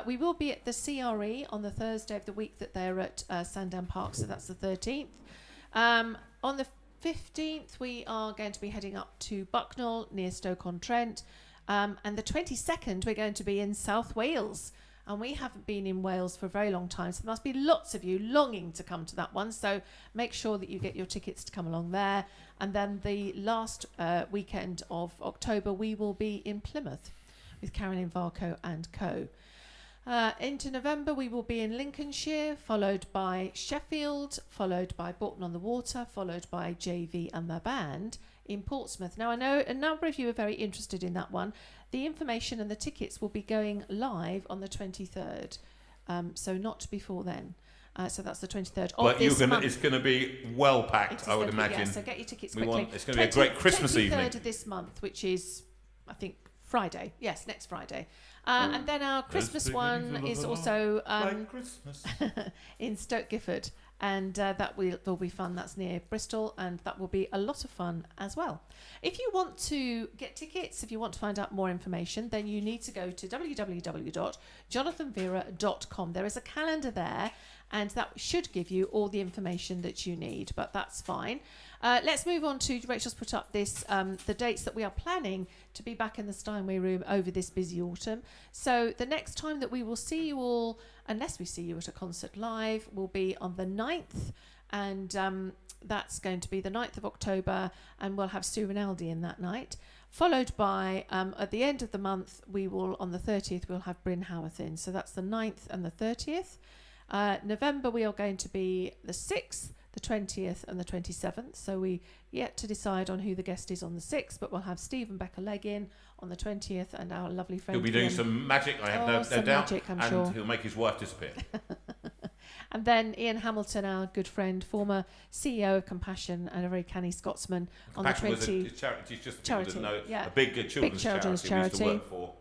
We will be at the CRE on the Thursday of the week that they're at Sandown Park, so that's the 13th. On the 15th, we are going to be heading up to Bucknell near Stoke-on-Trent. And the 22nd, we're going to be in South Wales. And we haven't been in Wales for a very long time, so there must be lots of you longing to come to that one. So make sure that you get your tickets to come along there. And then the last weekend of October, we will be in Plymouth with Carolyn Varco and co. Into November, we will be in Lincolnshire, followed by Sheffield, followed by Bolton-on-the-Water, followed by JV and the band in Portsmouth. Now, I know a number of you are very interested in that one. The information and the tickets will be going live on the 23rd, so not before then. So that's the 23rd But this month. it's going to be well packed, I would imagine. Yeah, so get your tickets quickly. It's going to be a great Christmas evening. 23rd of this month, which is, I think, Friday. Yes, next Friday. And then our Christmas one is also like Christmas. in Stoke Gifford, and that will be fun. That's near Bristol, and that will be a lot of fun as well. If you want to get tickets, if you want to find out more information, then you need to go to www.jonathanveira.com. There is a calendar there, and that should give you all the information that you need, but that's fine. Let's move on to, Rachel's put up this, the dates that we are planning to be back in the Steinway room over this busy autumn. So the next time that we will see you all, unless we see you at a concert live, will be on the 9th, and that's going to be the 9th of October, and we'll have Sue Rinaldi in that night. Followed by, at the end of the month, we will, on the 30th, we'll have Bryn Howarth in. So that's the 9th and the 30th. November, we are going to be the 6th, the 20th and the 27th. So we yet to decide on who the guest is on the 6th, but we'll have Steve and Becca Legg in on the 20th, and our lovely friend He'll be doing Ian. some magic, I have no some doubt, magic, I'm and sure. he'll make his wife disappear. And then Ian Hamilton, our good friend, former CEO of Compassion and a very canny Scotsman, on the Compassion 20... was a charity, it's just charity, people that know, yeah. a big children's charity we used to work for.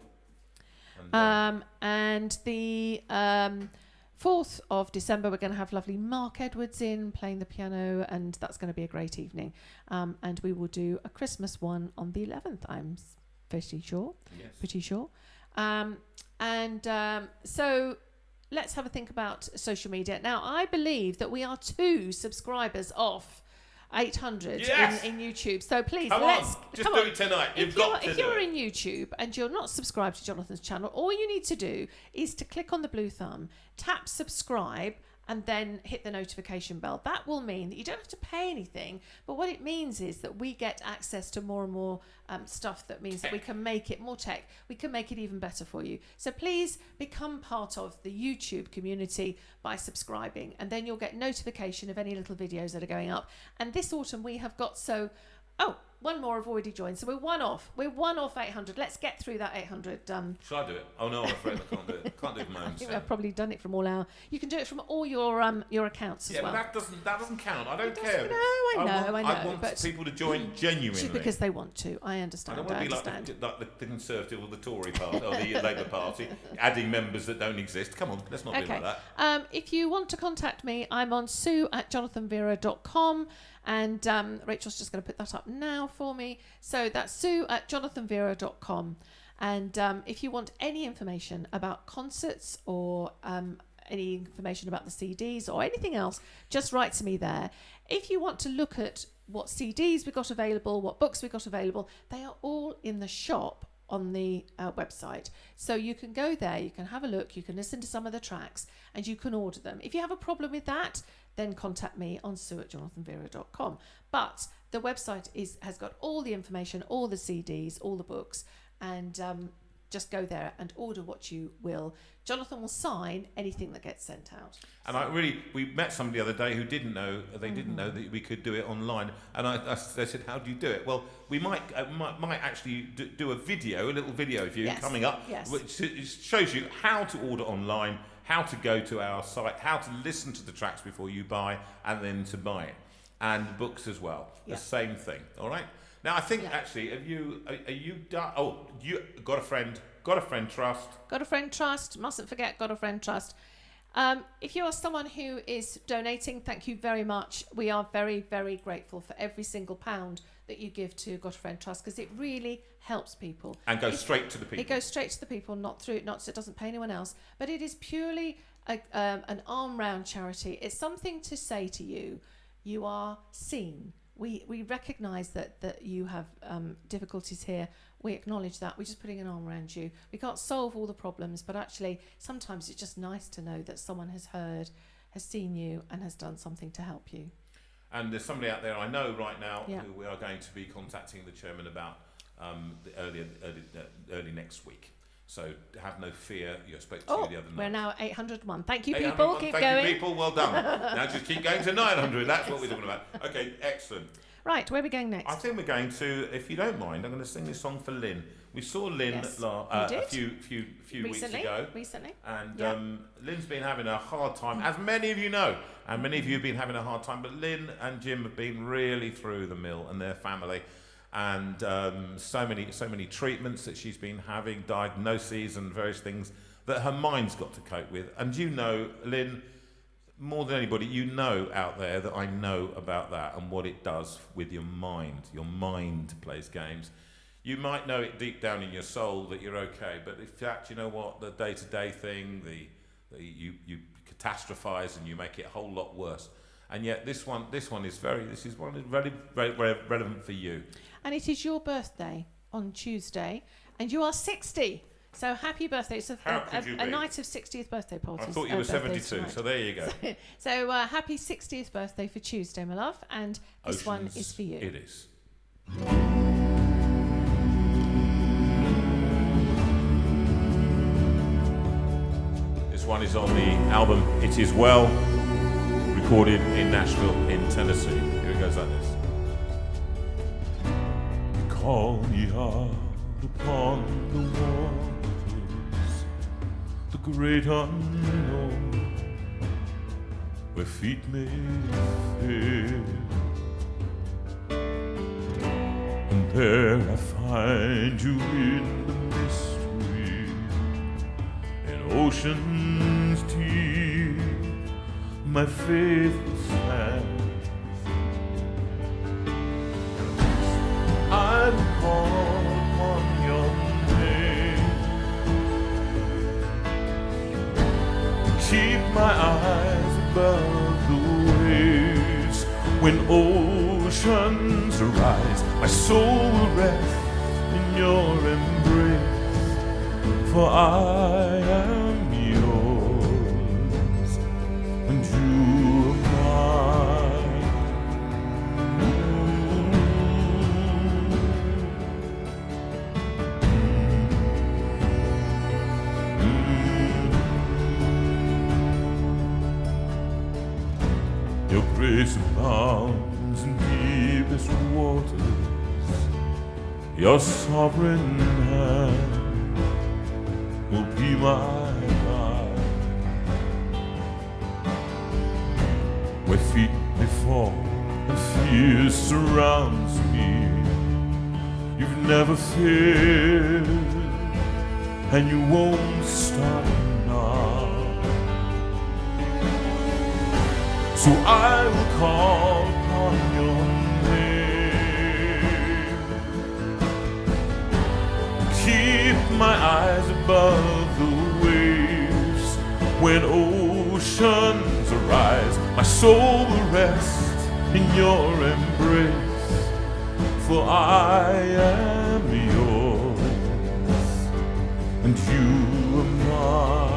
And the 4th of December, we're going to have lovely Mark Edwards in playing the piano, and that's going to be a great evening. And we will do a Christmas one on the 11th, I'm pretty sure. Yes. Pretty sure. So let's have a think about social media. Now, I believe that we are 2 subscribers off 800 in YouTube. So please, come on, do it tonight. If you're in YouTube and you're not subscribed to Jonathan's channel, all you need to do is to click on the blue thumb, tap subscribe, and then hit the notification bell. That will mean that you don't have to pay anything, but what it means is that we get access to more and more stuff that means that we can make it more tech. We can make it even better for you. So please become part of the YouTube community by subscribing, and then you'll get notification of any little videos that are going up. And this autumn we have got one more have already joined, so we're one off 800. Let's get through that 800. Shall I do it? Oh no, I'm afraid I can't do it. Can't do it from my own I think self. I've probably done it from all our... You can do it from all your accounts as well. Yeah, but that doesn't count. I don't care. No, I know. I want people to join genuinely. Just because they want to. I understand. I don't want to be like the Conservative or the Tory Party or the Labour Party, adding members that don't exist. Come on, let's not be like that. If you want to contact me, I'm on sue@jonathanveira.com. And Rachel's just going to put that up now for me. So that's sue@jonathanveira.com. And if you want any information about concerts or any information about the CDs or anything else, just write to me there. If you want to look at what CDs we got available, what books we got available, they are all in the shop on the website. So you can go there, you can have a look, you can listen to some of the tracks, and you can order them. If you have a problem with that, then contact me on sue@jonathanveira.com. But the website has got all the information, all the CDs, all the books, and just go there and order what you will. Jonathan will sign anything that gets sent out. And we met somebody the other day who didn't know that we could do it online. And they said, "How do you do it?" Well, we might actually do a little video of you coming up, which shows you how to order online, how to go to our site, how to listen to the tracks before you buy, and then to buy it, and books as well. The same thing. All right. Now I think actually, are you done? Oh, you got a friend trust. Got a friend trust. Mustn't forget, got a friend trust. If you are someone who is donating, thank you very much. We are very, very grateful for every single pound that you give to Got a Friend Trust, because it really helps people. And goes straight to the people. It goes straight to the people, so it doesn't pay anyone else. But it is purely an arm round charity. It's something to say to you, you are seen. We recognise that you have difficulties here. We acknowledge that. We're just putting an arm around you. We can't solve all the problems, but actually sometimes it's just nice to know that someone has heard, has seen you, and has done something to help you. And there's somebody out there I know right now who we are going to be contacting the chairman about early next week. So have no fear. You spoke to you the other night. We're now at 801. Thank you, people. Keep going. Thank you, people. Well done. Now just keep going to 900. That's what we're talking about. Okay, excellent. Right, where are we going next? I think we're going to, if you don't mind, I'm going to sing this song for Lynn. We saw Lynn a few weeks ago. Recently. And Lynn's been having a hard time, as many of you know, and many of you have been having a hard time, but Lynn and Jim have been really through the mill, and their family. And so many treatments that she's been having, diagnoses and various things that her mind's got to cope with. And you know, Lynn, more than anybody, you know out there that I know about that and what it does with your mind. Your mind plays games. You might know it deep down in your soul that you're okay, but in fact, you know what, the day-to-day thing, you catastrophize and you make it a whole lot worse. And yet this one is very relevant for you. And it is your birthday on Tuesday, and you are 60. So happy birthday. It's a night of 60th birthday parties. I thought you were 72, so there you go. So happy 60th birthday for Tuesday, my love, and this one is for you. It is. This one is on the album It Is Well, recorded in Nashville in Tennessee. Here it goes like this. Call ye out upon the waters, the great unknown. where feet may fail. And there I find you in the mystery, in ocean's deep, my faith will stand. I will call upon your name, keep my eyes above the waves. When oceans rise, my soul will rest in your embrace, for I am yours and you are mine. Your grace abounds in deepest waters. Your sovereign hand will be my guide. Where feet may fall and fear surrounds me, you've never failed and you won't stop now. So I will call upon your name, keep my eyes above the waves. When oceans arise, my soul will rest in your embrace, for I am yours and you are mine.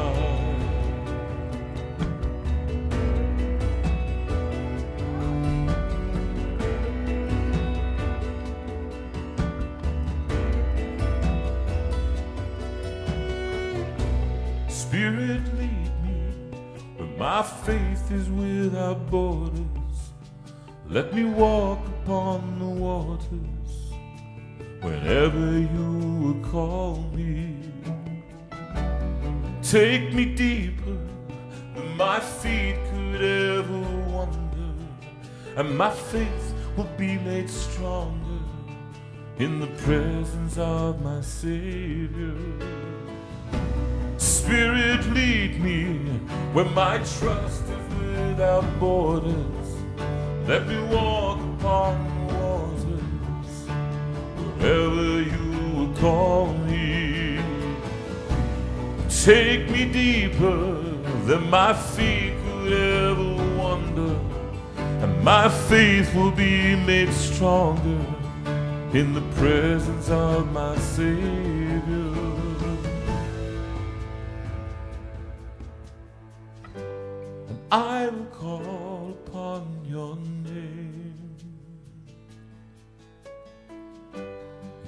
Spirit, lead me where my faith is without borders. Let me walk upon the waters whenever you would call me. Take me deeper than my feet could ever wander, and my faith will be made stronger in the presence of my Savior. Spirit, lead me where my trust is without borders. Let me walk upon the waters wherever you will call me. Take me deeper than my feet could ever wander, and my faith will be made stronger in the presence of my Savior. I will call upon your name,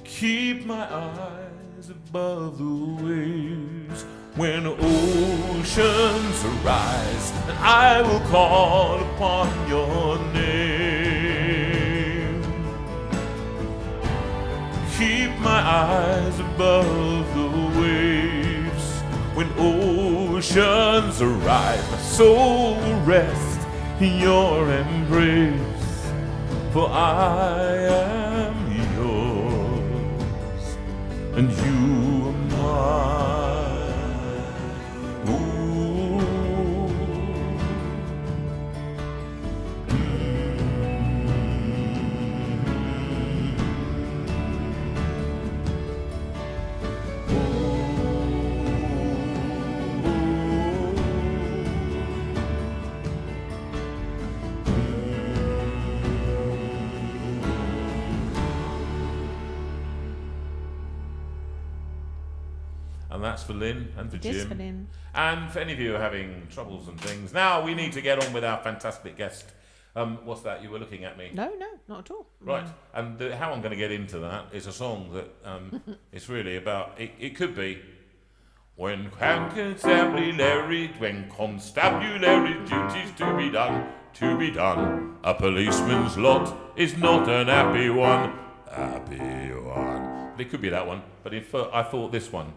keep my eyes above the waves. When oceans arise, and I will call upon your name, keep my eyes above the waves. When oceans arise, my soul will rest in your embrace, for I am yours and you are mine. Ooh. And that's for Lynn and for It is Jim. for Lynn. And for any of you who are having troubles and things. Now we need to get on with our fantastic guest. What's that? You were looking at me. No, not at all. Right. And how I'm going to get into that is a song that it's really about. It could be when constabulary duties to be done. A policeman's lot is not an happy one. But it could be that one. But I thought this one.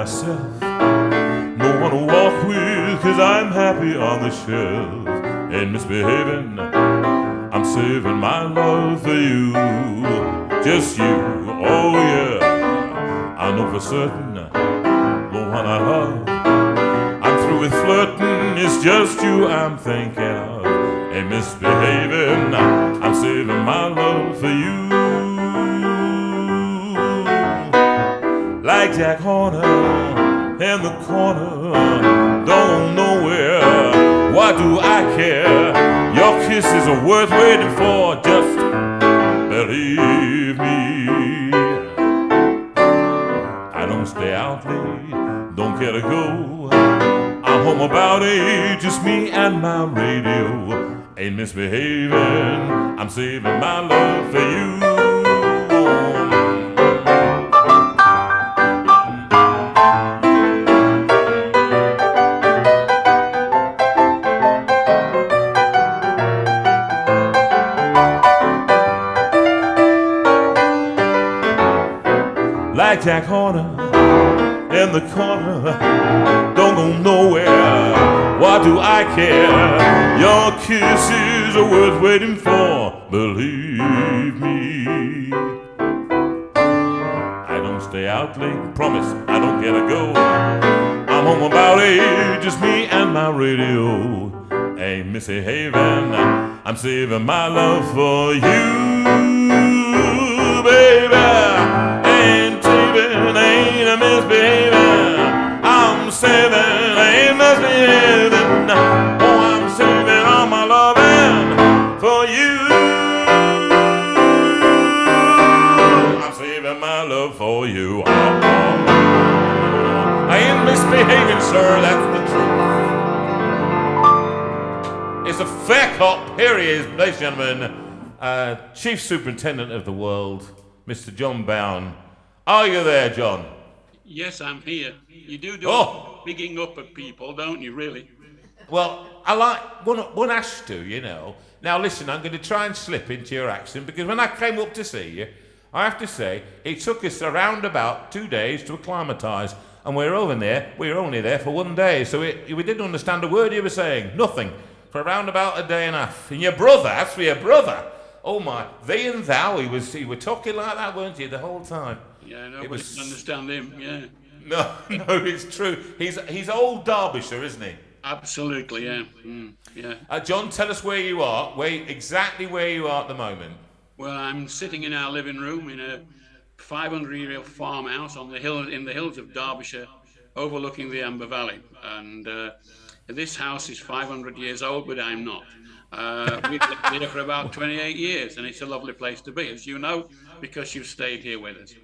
myself. No one to walk with, 'cause I'm happy on the shelf. Ain't misbehaving, I'm saving my love for you. Just you, oh yeah. I know for certain, the one I love. I'm through with flirting, it's just you I'm thinking of. Ain't misbehaving, I'm saving my love for you. Like Jack Horner in the corner, don't know where. Why do I care? Your kisses are worth waiting for. Just believe me. I don't stay out late, don't care to go. I'm home about 8, just me and my radio. Ain't misbehaving, I'm saving my love for you. Like Jack Horner in the corner, don't go nowhere. Why do I care? Your kisses are worth waiting for. Believe me. I don't stay out late, promise I don't get a go. I'm home about 8, just me and my radio. Ain't misbehaving, I'm saving my love for you, baby. Ain't a misbehaving, I'm saving, ain't misbehaving. Oh, I'm saving all my loving for you. I'm saving my love for you. I ain't misbehaving, sir, that's the truth. It's a fair cop. Here he is, ladies and gentlemen, Chief Superintendent of the World, Mr. John Baum. Are you there, John? Yes, I'm here. You do bigging up of people, don't you, really? Well, I like, one has to, you know. Now, listen, I'm going to try and slip into your accent, because when I came up to see you, I have to say, it took us around about 2 days to acclimatise, and we were only there for 1 day, so we didn't understand a word you were saying, nothing, for around about a day and a half. And your brother, as for your brother, oh my, thee and thou, you were talking like that, weren't you, the whole time? Yeah, nobody can understand him, yeah. No, it's true. He's old Derbyshire, isn't he? Absolutely, yeah. Yeah. John, tell us where you are, exactly where you are at the moment. Well, I'm sitting in our living room in a 500-year-old farmhouse on the hill in the hills of Derbyshire, overlooking the Amber Valley. And this house is 500 years old, but I'm not. We've lived here for about 28 years, and it's a lovely place to be, as you know, because you've stayed here with us.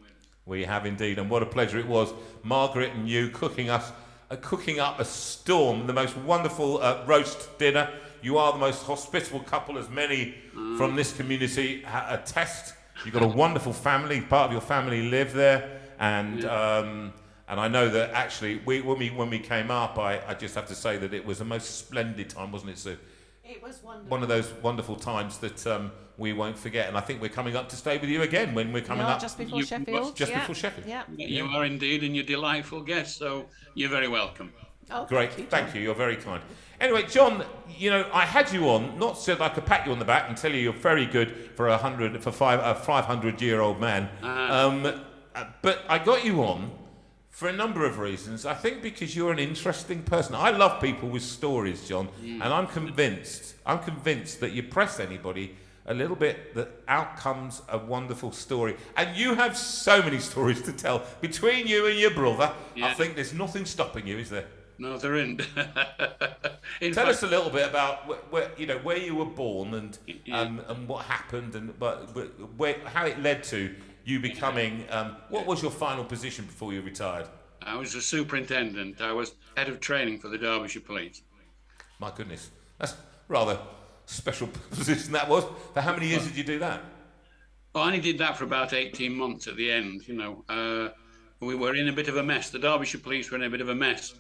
We have indeed, and what a pleasure it was, Margaret and you cooking up a storm, the most wonderful roast dinner. You are the most hospitable couple, as many from this community attest. You've got a wonderful family. Part of your family live there, and I know that actually, when we came up, I just have to say that it was the most splendid time, wasn't it, Sue? It was wonderful. One of those wonderful times that we won't forget, and I think we're coming up to stay with you again when we're coming up just before Sheffield. Before Sheffield. Yeah. You are indeed, and you're delightful guests, so you're very welcome. Oh, great, thank you. You're very kind. Anyway, John, you know, I had you on not so that I could pat you on the back and tell you you're very good for a 500-year-old man, but I got you on for a number of reasons. I think because you're an interesting person. I love people with stories, John, and I'm convinced that you press anybody a little bit that out comes a wonderful story. And you have so many stories to tell. Between you and your brother, I think there's nothing stopping you, is there? No, there isn't. Tell us a little bit about where you were born and what happened, and how it led to you becoming. What was your final position before you retired? I was a superintendent. I was head of training for the Derbyshire Police. My goodness, that's rather special position that was. For how many years did you do that? Well, I only did that for about 18 months at the end. You know, we were in a bit of a mess. The Derbyshire Police were in a bit of a mess.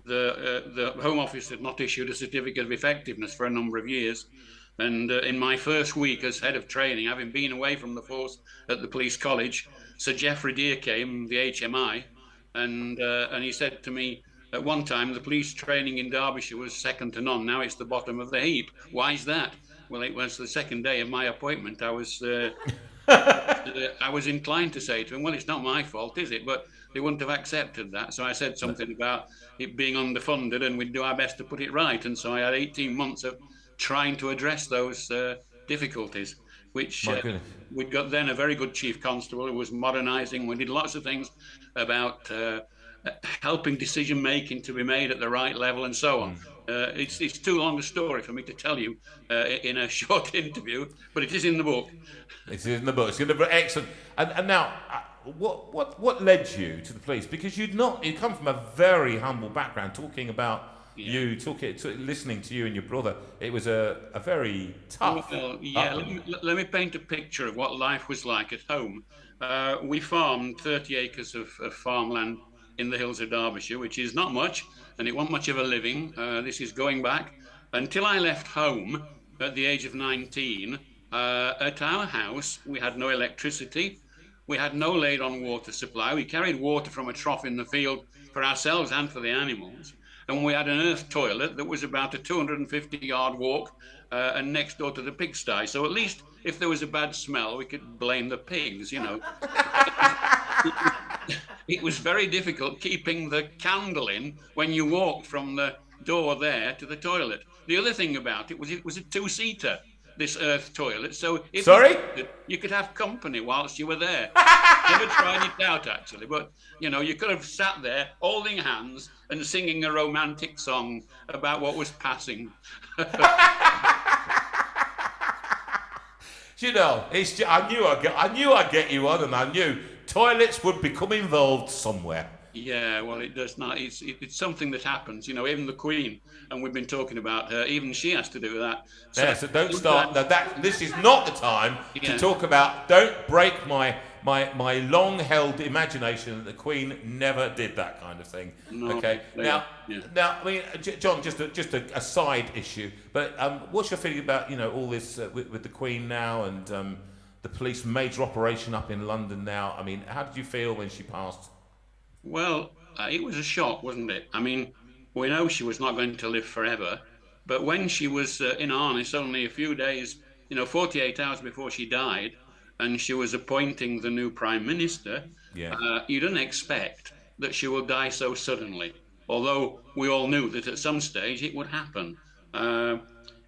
The Home Office had not issued a certificate of effectiveness for a number of years. And in my first week as head of training, having been away from the force at the police college, Sir Geoffrey Deere came, the HMI, and he said to me at one time, the police training in Derbyshire was second to none. Now it's the bottom of the heap. Why is that? Well, it was the second day of my appointment. I was inclined to say to him, well, it's not my fault, is it? But they wouldn't have accepted that. So I said something about it being underfunded and we'd do our best to put it right. And so I had 18 months of trying to address those difficulties, which we'd got then a very good chief constable who was modernising. We did lots of things about helping decision making to be made at the right level and so on. It's too long a story for me to tell you in a short interview, but it is in the book. It's in the book. It's going to be excellent. And now, what led you to the police? Because you come from a very humble background. Talking about listening to you and your brother, it was a very tough. Well, yeah. Let me paint a picture of what life was like at home. We farmed 30 acres of farmland in the hills of Derbyshire, which is not much, and it wasn't much of a living. This is going back until I left home at the age of 19. At our house, we had no electricity. We had no laid-on water supply. We carried water from a trough in the field for ourselves and for the animals. And we had an earth toilet that was about a 250-yard walk and next door to the pigsty. So at least if there was a bad smell, we could blame the pigs, you know. It was very difficult keeping the candle in when you walked from the door there to the toilet. The other thing about it was a two-seater, this earth toilet. So if you could have company whilst you were there. Never tried it out, actually. But, you know, you could have sat there holding hands and singing a romantic song about what was passing. You know, I knew I'd get you on, and I knew toilets would become involved somewhere. Yeah, well, it does not. It's something that happens. You know, even the Queen, and we've been talking about her, even she has to do that. So don't start. This is not the time to talk about. Don't break my long-held imagination that the Queen never did that kind of thing. No, okay. Now, I mean, John, just a side issue. But what's your feeling about all this with the Queen now and the police major operation up in London now? I mean, how did you feel when she passed? Well, it was a shock, wasn't it? I mean, we know she was not going to live forever, but when she was in harness only a few days, 48 hours before she died, and she was appointing the new Prime Minister, you don't expect that she will die so suddenly, although we all knew that at some stage it would happen.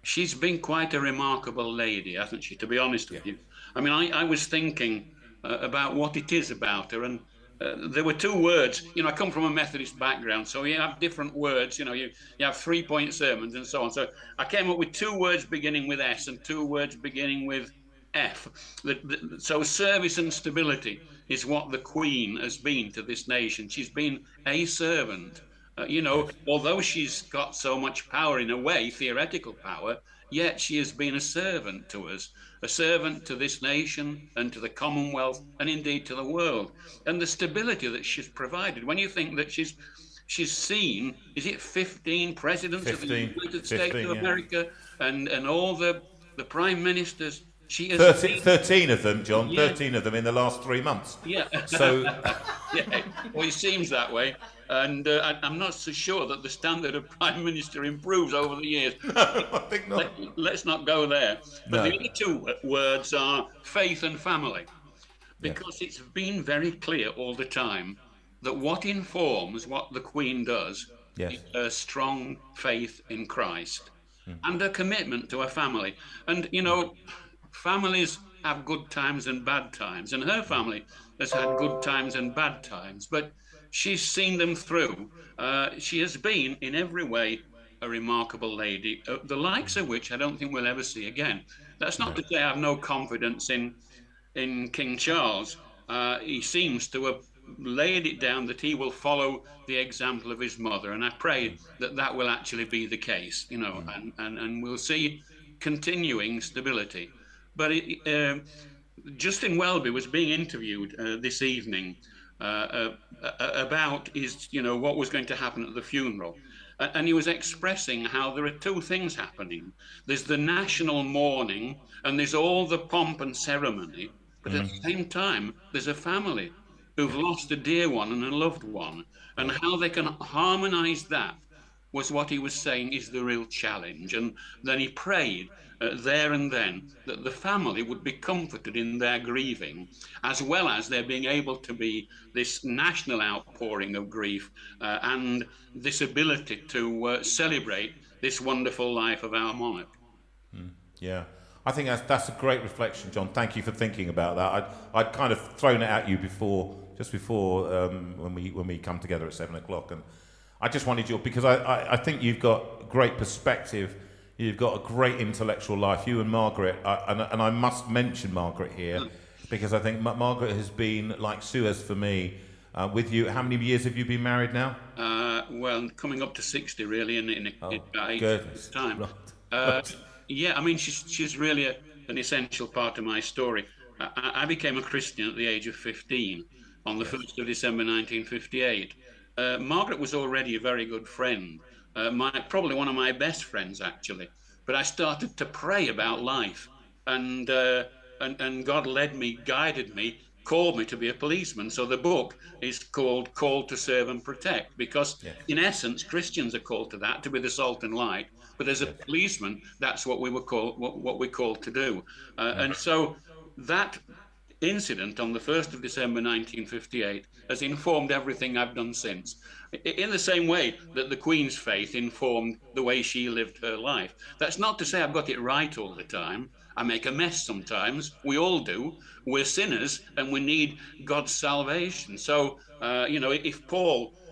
She's been quite a remarkable lady, hasn't she, to be honest with you? I mean, I was thinking about what it is about her, and there were two words. I come from a Methodist background, so you have different words. You have 3-point sermons and so on. So I came up with two words beginning with S and two words beginning with F. So service and stability is what the Queen has been to this nation. She's been a servant. Although she's got so much power in a way, theoretical power, yet she has been a servant to us, a servant to this nation and to the Commonwealth and indeed to the world. And the stability that she's provided, when you think that she's seen, is it 15 presidents of the United States of America and all the prime ministers? She has 13 of them, John. 13 of them in the last 3 months. Yeah. So, well, it seems that way. And I'm not so sure that the standard of Prime Minister improves over the years. No, I think not. Let's not go there. But the other two words are faith and family. Because it's been very clear all the time that what informs what the Queen does is a strong faith in Christ and a commitment to a family. And, families have good times and bad times. And her family has had good times and bad times. But she's seen them through. She has been, in every way, a remarkable lady, the likes of which I don't think we'll ever see again. That's not to say I have no confidence in King Charles. He seems to have laid it down that he will follow the example of his mother, and I pray that will actually be the case, and we'll see continuing stability. But Justin Welby was being interviewed this evening about what was going to happen at the funeral. And he was expressing how there are two things happening. There's the national mourning and there's all the pomp and ceremony. But at the same time, there's a family who've lost a dear one and a loved one, and how they can harmonise that was what he was saying is the real challenge. And then he prayed there and then that the family would be comforted in their grieving, as well as there being able to be this national outpouring of grief and this ability to celebrate this wonderful life of our monarch. Yeah, I think that's a great reflection, John. Thank you for thinking about that. I'd kind of thrown it at you just before when we come together at 7 o'clock, and I just wanted you, because I think you've got great perspective. You've got a great intellectual life. You and Margaret, and I must mention Margaret here, because I think Margaret has been like Suez for me. With you, how many years have you been married now? Well, coming up to 60, really, in about 8 years' time. Right. Yeah, I mean, she's really an essential part of my story. I became a Christian at the age of 15 on the 1st of December 1958. Margaret was already a very good friend, probably one of my best friends, actually. But I started to pray about life, and God led me, guided me, called me to be a policeman. So the book is called Called to Serve and Protect, because in essence, Christians are called to that, to be the salt and light. But as a policeman, that's what we're called to do. And so that incident on the 1st of December 1958 has informed everything I've done since. In the same way that the Queen's faith informed the way she lived her life. That's not to say I've got it right all the time. I make a mess sometimes. We all do. We're sinners and we need God's salvation. So, if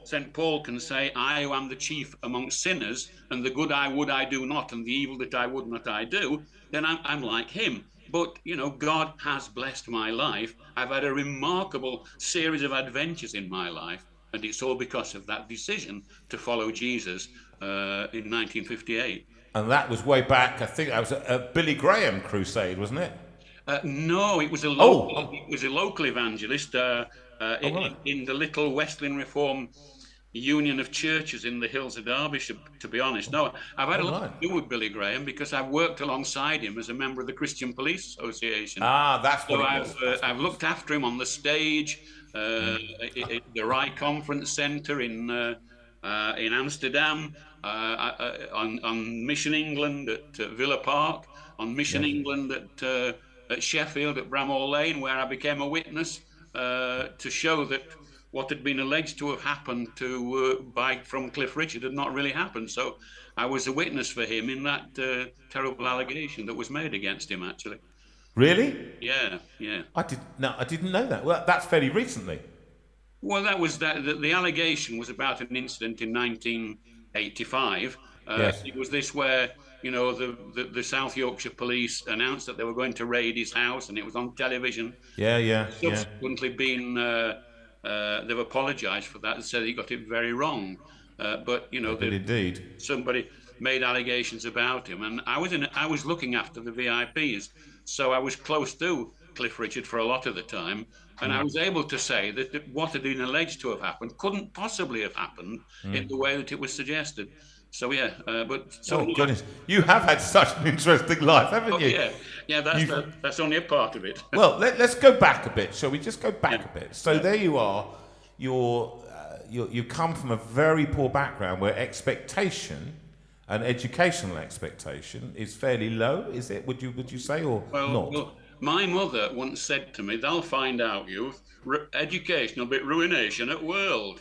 St. Paul can say, I who am the chief amongst sinners, and the good I would I do not, and the evil that I would not I do, then I'm like him. But, God has blessed my life. I've had a remarkable series of adventures in my life, and it's all because of that decision to follow Jesus in 1958. And that was way back, I think that was a Billy Graham crusade, wasn't it? No, it was a local evangelist in the little Wesleyan Reform Union of Churches in the hills of Derbyshire, to be honest. No, I've had a lot to do with Billy Graham because I've worked alongside him as a member of the Christian Police Association. That's what it was. I've looked after him on the stage, at the Rye Conference Centre in Amsterdam, on Mission England at Villa Park, on Mission England at Sheffield at Bramhall Lane, where I became a witness to show that what had been alleged to have happened from Cliff Richard had not really happened. So I was a witness for him in that terrible allegation that was made against him, actually. Really? Yeah. I didn't know that. Well, that's fairly recently. Well, the allegation was about an incident in 1985. Yes. It was this where, the South Yorkshire police announced that they were going to raid his house, and it was on television. Yeah. Subsequently they've apologised for that and said he got it very wrong. But indeed. Somebody made allegations about him, and I was looking after the VIPs, so I was close to Cliff Richard for a lot of the time, and I was able to say that what had been alleged to have happened couldn't possibly have happened in the way that it was suggested. So goodness, you have had such an interesting life, haven't you? Yeah. That's only a part of it. Well, let's go back a bit. Shall we just go back a bit? So there you are. You come from a very poor background where expectation and educational expectation is fairly low. Is it? Would you say, or not? Well, my mother once said to me, "They'll find out, youth. Educational bit ruination at world."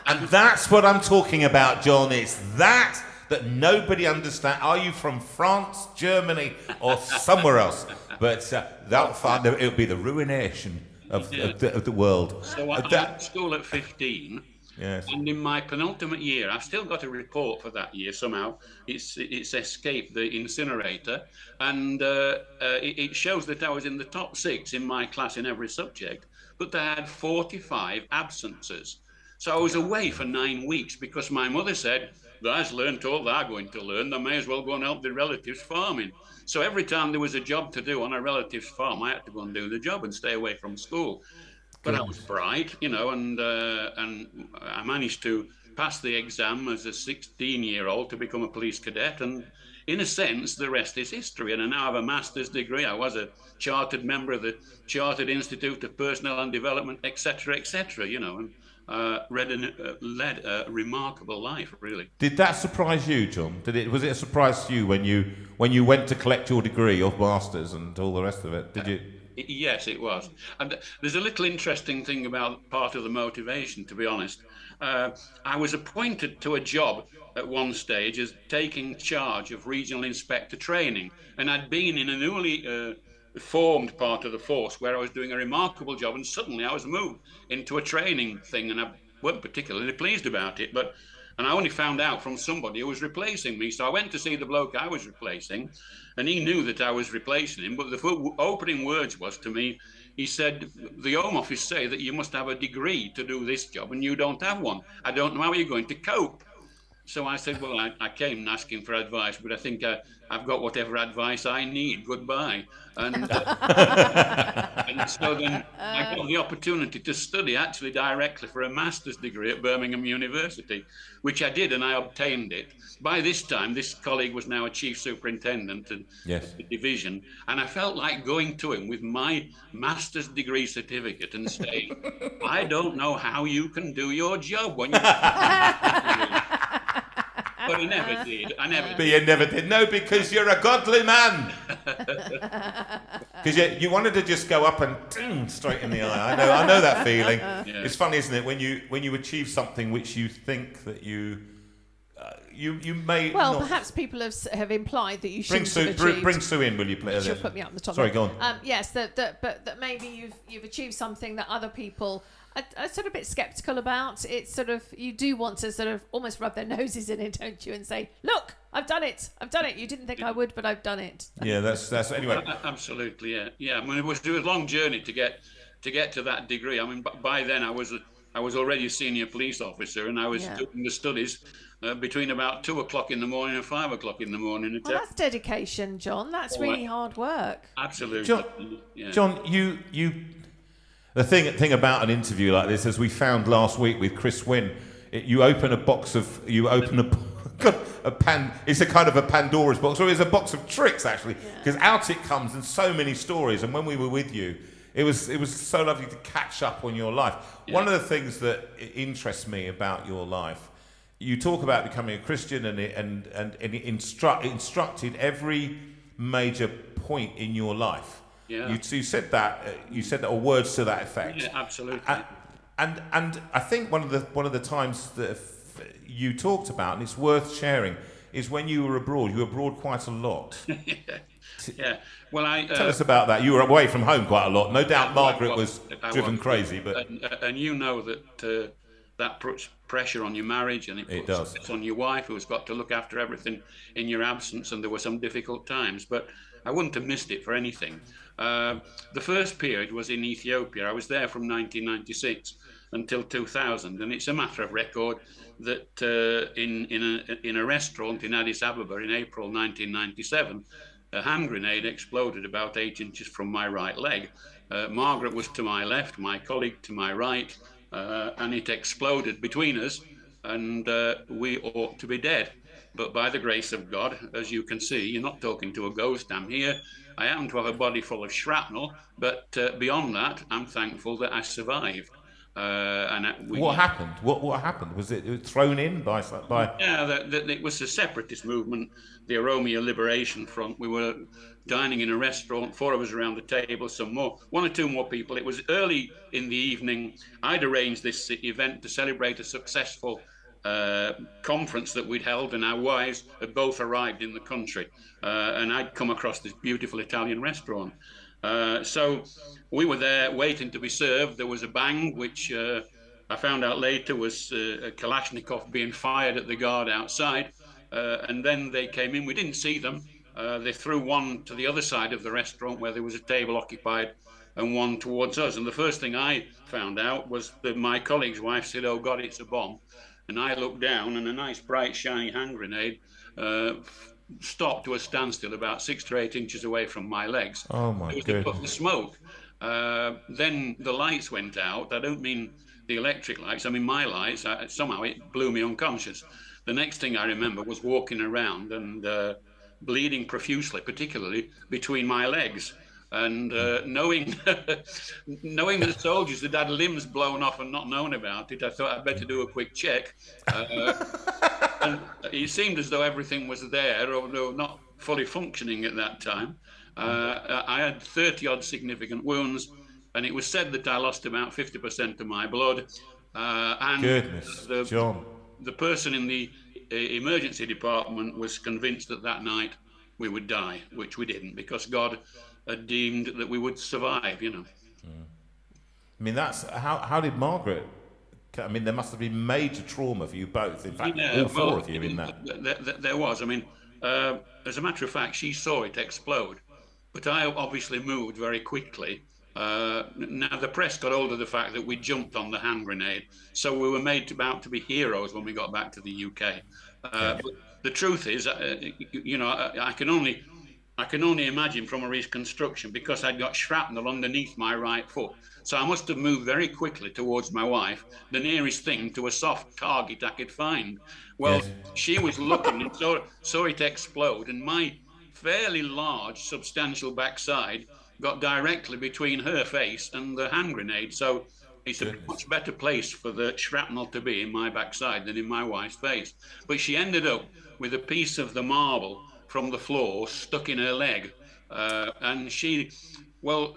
And that's what I'm talking about, John. It's that nobody understands. Are you from France, Germany, or somewhere else? But they'll find it'll be the ruination of the world. So I went to school at 15. Yes. And in my penultimate year, I've still got a report for that year somehow. It's escaped the incinerator, and it shows that I was in the top 6 in my class in every subject, but I had 45 absences. So I was away for 9 weeks because my mother said, "They's learnt all they're going to learn. They may as well go and help the relatives farming." So every time there was a job to do on a relative's farm, I had to go and do the job and stay away from school. But I was bright, and I managed to passed the exam as a 16-year-old to become a police cadet, and in a sense, the rest is history. And I now have a master's degree. I was a chartered member of the Chartered Institute of Personnel and Development, etc., etc. You know, and led a remarkable life, really. Did that surprise you, John? Was it a surprise to you when you went to collect your degree of masters and all the rest of it? Did you? Yes, it was. And there's a little interesting thing about part of the motivation, to be honest. I was appointed to a job at one stage as taking charge of regional inspector training, and I'd been in a newly formed part of the force where I was doing a remarkable job, and suddenly I was moved into a training thing, and I weren't particularly pleased about it, and I only found out from somebody who was replacing me. So I went to see the bloke I was replacing, and he knew that I was replacing him, but the opening words was to me, he said, the Home Office say that you must have a degree to do this job, and you don't have one. I don't know how you're going to cope. So I said, well, I came asking for advice, but I think I've got whatever advice I need. Goodbye. And, and so then I got the opportunity to study actually directly for a master's degree at Birmingham University, which I did, and I obtained it. By this time, this colleague was now a chief superintendent of the division, and I felt like going to him with my master's degree certificate and saying, I don't know how you can do your job when you... But I never did. But you never did. No, because you're a godly man. Because you wanted to just go up and straight in the eye. I know that feeling. Yeah. It's funny, isn't it, when you achieve something which you think that you may. Well, not... perhaps people have implied that you shouldn't have achieved. Bring Sue in, will you, please? She'll put me up on the top. Sorry, go on. Yes, but that maybe you've achieved something that other people are sort of a bit sceptical about. It's sort of, you do want to sort of almost rub their noses in it, don't you, and say, look, I've done it. You didn't think I would, but I've done it. Yeah, that's anyway. Absolutely, yeah. I mean, it was a long journey to get to that degree. I mean, by then I was already a senior police officer, and I was doing the studies between about 2:00 in the morning and 5:00 in the morning. Well, that's dedication, John. That's really hard work. Absolutely. John, you the thing about an interview like this, as we found last week with Chris Wynn, you open a it's a kind of a Pandora's box, or it's a box of tricks actually, because out it comes, and so many stories. And when we were with you, it was so lovely to catch up on your life. One of the things that interests me about your life, you talk about becoming a Christian and instructed every major point in your life. Yeah. You said that, or words to that effect. Yeah, absolutely. And I think one of the times that you talked about, and it's worth sharing, is when you were abroad. You were abroad quite a lot. Yeah. Well, tell us about that. You were away from home quite a lot. No doubt Margaret was driven crazy, but and you know that that puts pressure on your marriage, and it puts it on your wife, who's got to look after everything in your absence. And there were some difficult times, but I wouldn't have missed it for anything. The first period was in Ethiopia. I was there from 1996 until 2000, and it's a matter of record that in a restaurant in Addis Ababa in April 1997, a hand grenade exploded about 8 inches from my right leg. Margaret was to my left, my colleague to my right, and it exploded between us, and we ought to be dead. But by the grace of God, as you can see, you're not talking to a ghost. I'm here. I happen to have a body full of shrapnel, but beyond that, I'm thankful that I survived. What happened? What happened? Was it thrown in by? Yeah, it was a separatist movement, the Oromia Liberation Front. We were dining in a restaurant, 4 of us around the table, one or two more people. It was early in the evening. I'd arranged this event to celebrate a successful conference that we'd held, and our wives had both arrived in the country, and I'd come across this beautiful Italian restaurant. So we were there waiting to be served. There was a bang, which I found out later was a Kalashnikov being fired at the guard outside, and then they came in. We didn't see them. They threw one to the other side of the restaurant where there was a table occupied, and one towards us. And the first thing I found out was that my colleague's wife said, "Oh God, it's a bomb." And I looked down, and a nice bright shiny hand grenade stopped to a standstill about 6 to 8 inches away from my legs. Oh my goodness! It was the smoke. Then the lights went out. I don't mean the electric lights. I mean, my lights, somehow it blew me unconscious. The next thing I remember was walking around and bleeding profusely, particularly between my legs. And knowing knowing the soldiers that had limbs blown off and not known about it, I thought I'd better do a quick check. And it seemed as though everything was there, although not fully functioning at that time. I had 30-odd significant wounds, and it was said that I lost about 50% of my blood. And Goodness, John. The person in the emergency department was convinced that that night we would die, which we didn't, because God had deemed that we would survive, you know. I mean, that's how did Margaret? I mean, there must have been major trauma for you both. In fact, all four of you in that. There was. I mean, as a matter of fact, she saw it explode, but I obviously moved very quickly. Now the press got hold of the fact that we jumped on the hand grenade, so we were made out to be heroes when we got back to the UK. But the truth is, you know, I can only imagine from a reconstruction, because I'd got shrapnel underneath my right foot. So I must have moved very quickly towards my wife, the nearest thing to a soft target I could find. Well, she was looking and saw it explode, and my fairly large, substantial backside got directly between her face and the hand grenade. So it's a much better place for the shrapnel to be in my backside than in my wife's face. But she ended up with a piece of the marble from the floor stuck in her leg. And she, well,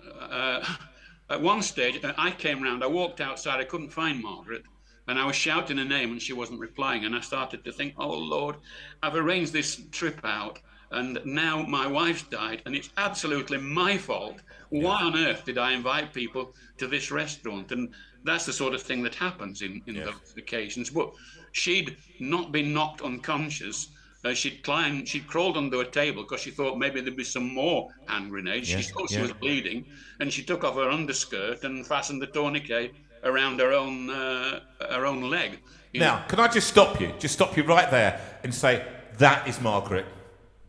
at one stage, I came round, I walked outside, I couldn't find Margaret. And I was shouting her name and she wasn't replying. And I started to think, oh, Lord, I've arranged this trip out, and now my wife's died, and it's absolutely my fault. Why on earth did I invite people to this restaurant? And that's the sort of thing that happens in those occasions. But she'd not been knocked unconscious. She'd crawled under a table because she thought maybe there'd be some more hand grenades. She thought she was bleeding, and she took off her underskirt and fastened the tourniquet around her own leg. Now, can I just stop you? Just stop you right there and say, that is Margaret.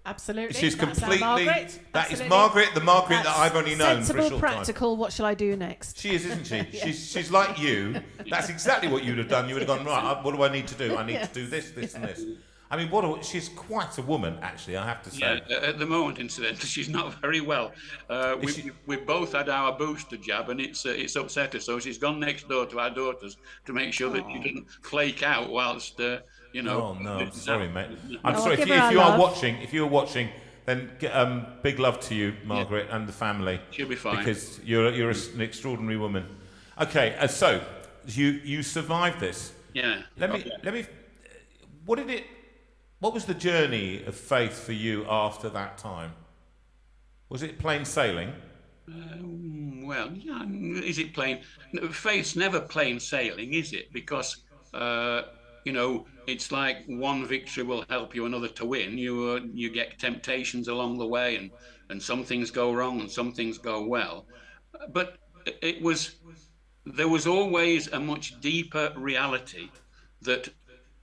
Absolutely. She's That's completely. Margaret. That is Margaret, the Margaret that I've only known for a sensible, short practical. time. What shall I do next? She is, isn't she? She's like you. That's exactly what you'd have done. You would have gone, right, what do I need to do? I need to do this, this, and this. I mean, she's quite a woman, actually, I have to say. Yeah, at the moment, incidentally, she's not very well. We both had our booster jab, and it's upset her. So she's gone next door to our daughters to make sure that she didn't flake out whilst, you know. Oh, no, I'm sorry, mate. I'm No, sorry. I'll If give her you our are love. watching, then big love to you, Margaret, and the family. She'll be fine. Because you're an extraordinary woman. Okay, so you survived this. Yeah. Let me. What was the journey of faith for you after that time? Was it plain sailing? Well, yeah, is it plain? No, faith's never plain sailing, is it? Because, you know, it's like one victory will help you another to win. You get temptations along the way, and some things go wrong and some things go well. But there was always a much deeper reality that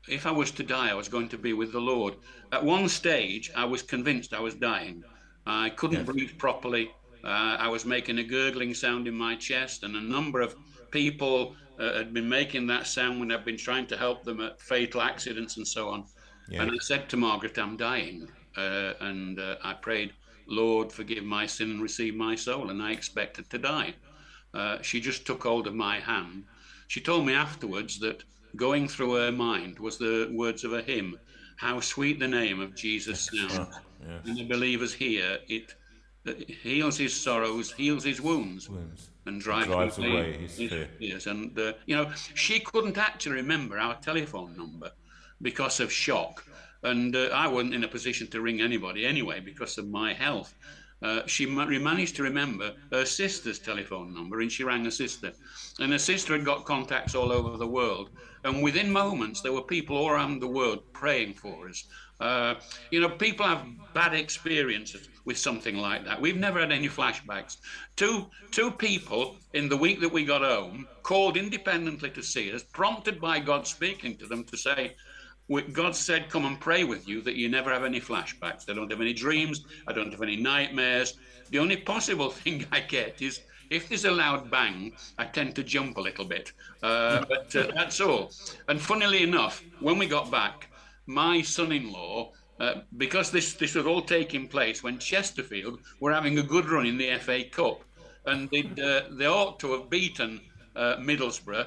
if I was to die, I was going to be with the Lord. At one stage, I was convinced I was dying. I couldn't breathe properly. I was making a gurgling sound in my chest, and a number of people had been making that sound when I've been trying to help them at fatal accidents and so on. Yeah. And I said to Margaret, I'm dying. And I prayed, Lord, forgive my sin and receive my soul. And I expected to die. She just took hold of my hand. She told me afterwards that going through her mind was the words of a hymn, how sweet the name of Jesus sounds. And the believers hear it heals his sorrows, heals his wounds. And drives away his fears. And, you know, she couldn't actually remember our telephone number because of shock. And I wasn't in a position to ring anybody anyway because of my health. She managed to remember her sister's telephone number, and she rang her sister. And her sister had got contacts all over the world. And within moments, there were people all around the world praying for us. You know, people have bad experiences with something like that. We've never had any flashbacks. Two people in the week that we got home called independently to see us, prompted by God speaking to them to say, God said, come and pray with you that you never have any flashbacks. I don't have any dreams. I don't have any nightmares. The only possible thing I get is if there's a loud bang, I tend to jump a little bit. But that's all. And funnily enough, when we got back, my son-in-law, because this was all taking place when Chesterfield were having a good run in the FA Cup, and they ought to have beaten Middlesbrough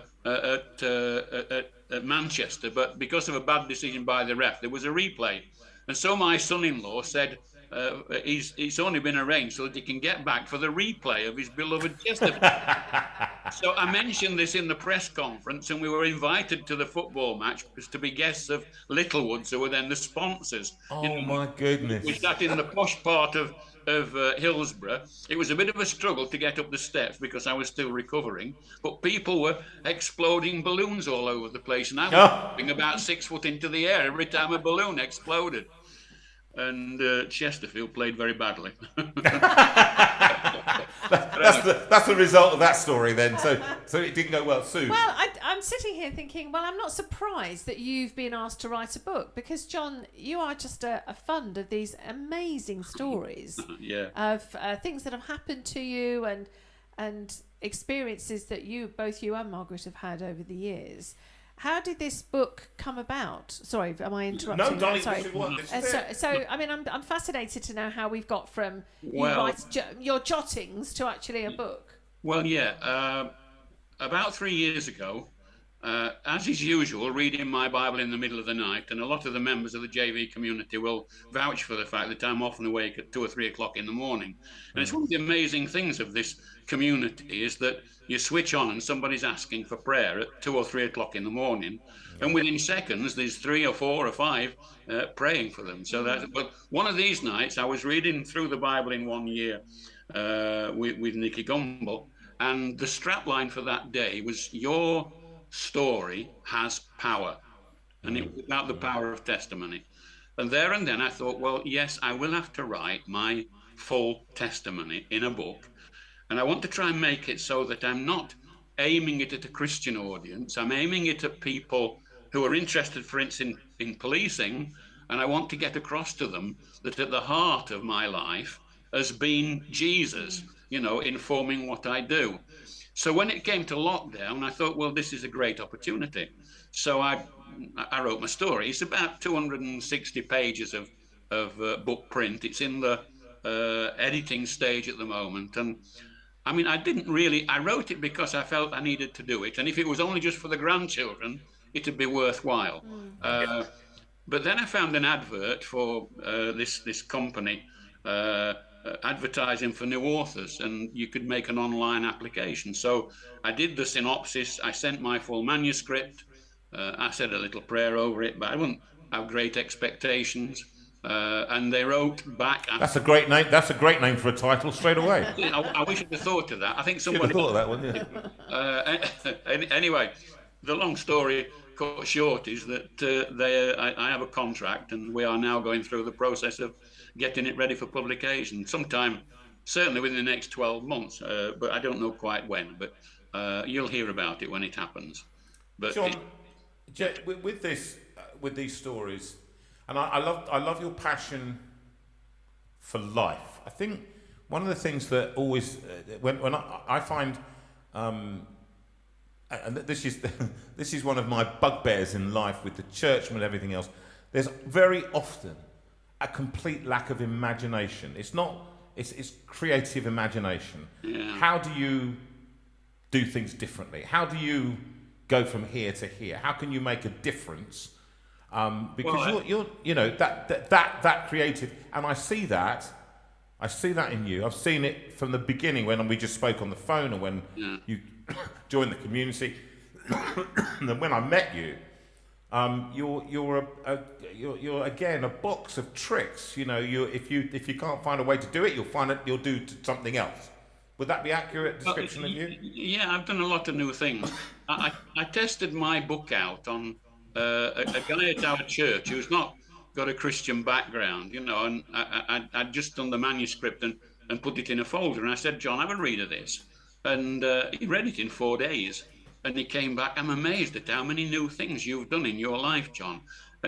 at Manchester, but because of a bad decision by the ref, there was a replay. And so my son-in-law said it's only been arranged so that he can get back for the replay of his beloved Chesterfield. So I mentioned this in the press conference, and we were invited to the football match to be guests of Littlewoods, who were then the sponsors. Oh, my goodness. We sat in the posh part of Hillsborough. It was a bit of a struggle to get up the steps because I was still recovering, but people were exploding balloons all over the place, and I was going about 6 foot into the air every time a balloon exploded. And Chesterfield played very badly. That's the result of that story then. So it didn't go well, Sue. Well, I'm sitting here thinking, well, I'm not surprised that you've been asked to write a book, because, John, you are just a fond of these amazing stories of things that have happened to you and experiences that both you and Margaret have had over the years. How did this book come about? Sorry, am I interrupting? No, darling, sorry. So, I mean, I'm fascinated to know how we've got from your jottings to actually a book. Well, yeah. About 3 years ago, as is usual, reading my Bible in the middle of the night, and a lot of the members of the JV community will vouch for the fact that I'm often awake at 2 or 3 o'clock in the morning. And it's one of the amazing things of this community is that you switch on and somebody's asking for prayer at 2 or 3 o'clock in the morning, and within seconds there's 3 or 4 or 5 praying for them. So but one of these nights I was reading through the Bible in 1 year with Nicky Gumbel, and the strapline for that day was "Your story has power," and it was about the power of testimony. And there and then I thought, well, yes, I will have to write my full testimony in a book. And I want to try and make it so that I'm not aiming it at a Christian audience. I'm aiming it at people who are interested, for instance, in policing. And I want to get across to them that at the heart of my life has been Jesus, informing what I do. So when it came to lockdown, I thought, well, this is a great opportunity. So I wrote my story. It's about 260 pages of book print. It's in the editing stage at the moment. And I mean, I wrote it because I felt I needed to do it. And if it was only just for the grandchildren, it'd be worthwhile. But then I found an advert for this company advertising for new authors, and you could make an online application. So I did the synopsis. I sent my full manuscript. I said a little prayer over it, but I wouldn't have great expectations. And they wrote back. That's a great name. That's a great name for a title straight away. I wish I'd have thought of that. I think somebody thought of that one. Yeah. Anyway, the long story cut short is that I have a contract, and we are now going through the process of getting it ready for publication. Sometime, certainly within the next 12 months, but I don't know quite when. But you'll hear about it when it happens. But John, with these stories. And I love your passion for life. I think one of the things that always, when I find, and this is one of my bugbears in life with the church and everything else. There's very often a complete lack of imagination. It's creative imagination. Yeah. How do you do things differently? How do you go from here to here? How can you make a difference? Because you're that creative, and I see that in you. I've seen it from the beginning when we just spoke on the phone, and when you joined the community, and when I met you, you're again a box of tricks. If you can't find a way to do it, you'll do something else. Would that be accurate description of you? Yeah, I've done a lot of new things. I tested my book out on a guy at our church who's not got a Christian background, and I'd just done the manuscript and put it in a folder, and I said, John, have a read of this. And he read it in 4 days, and he came back, I'm amazed at how many new things you've done in your life, John.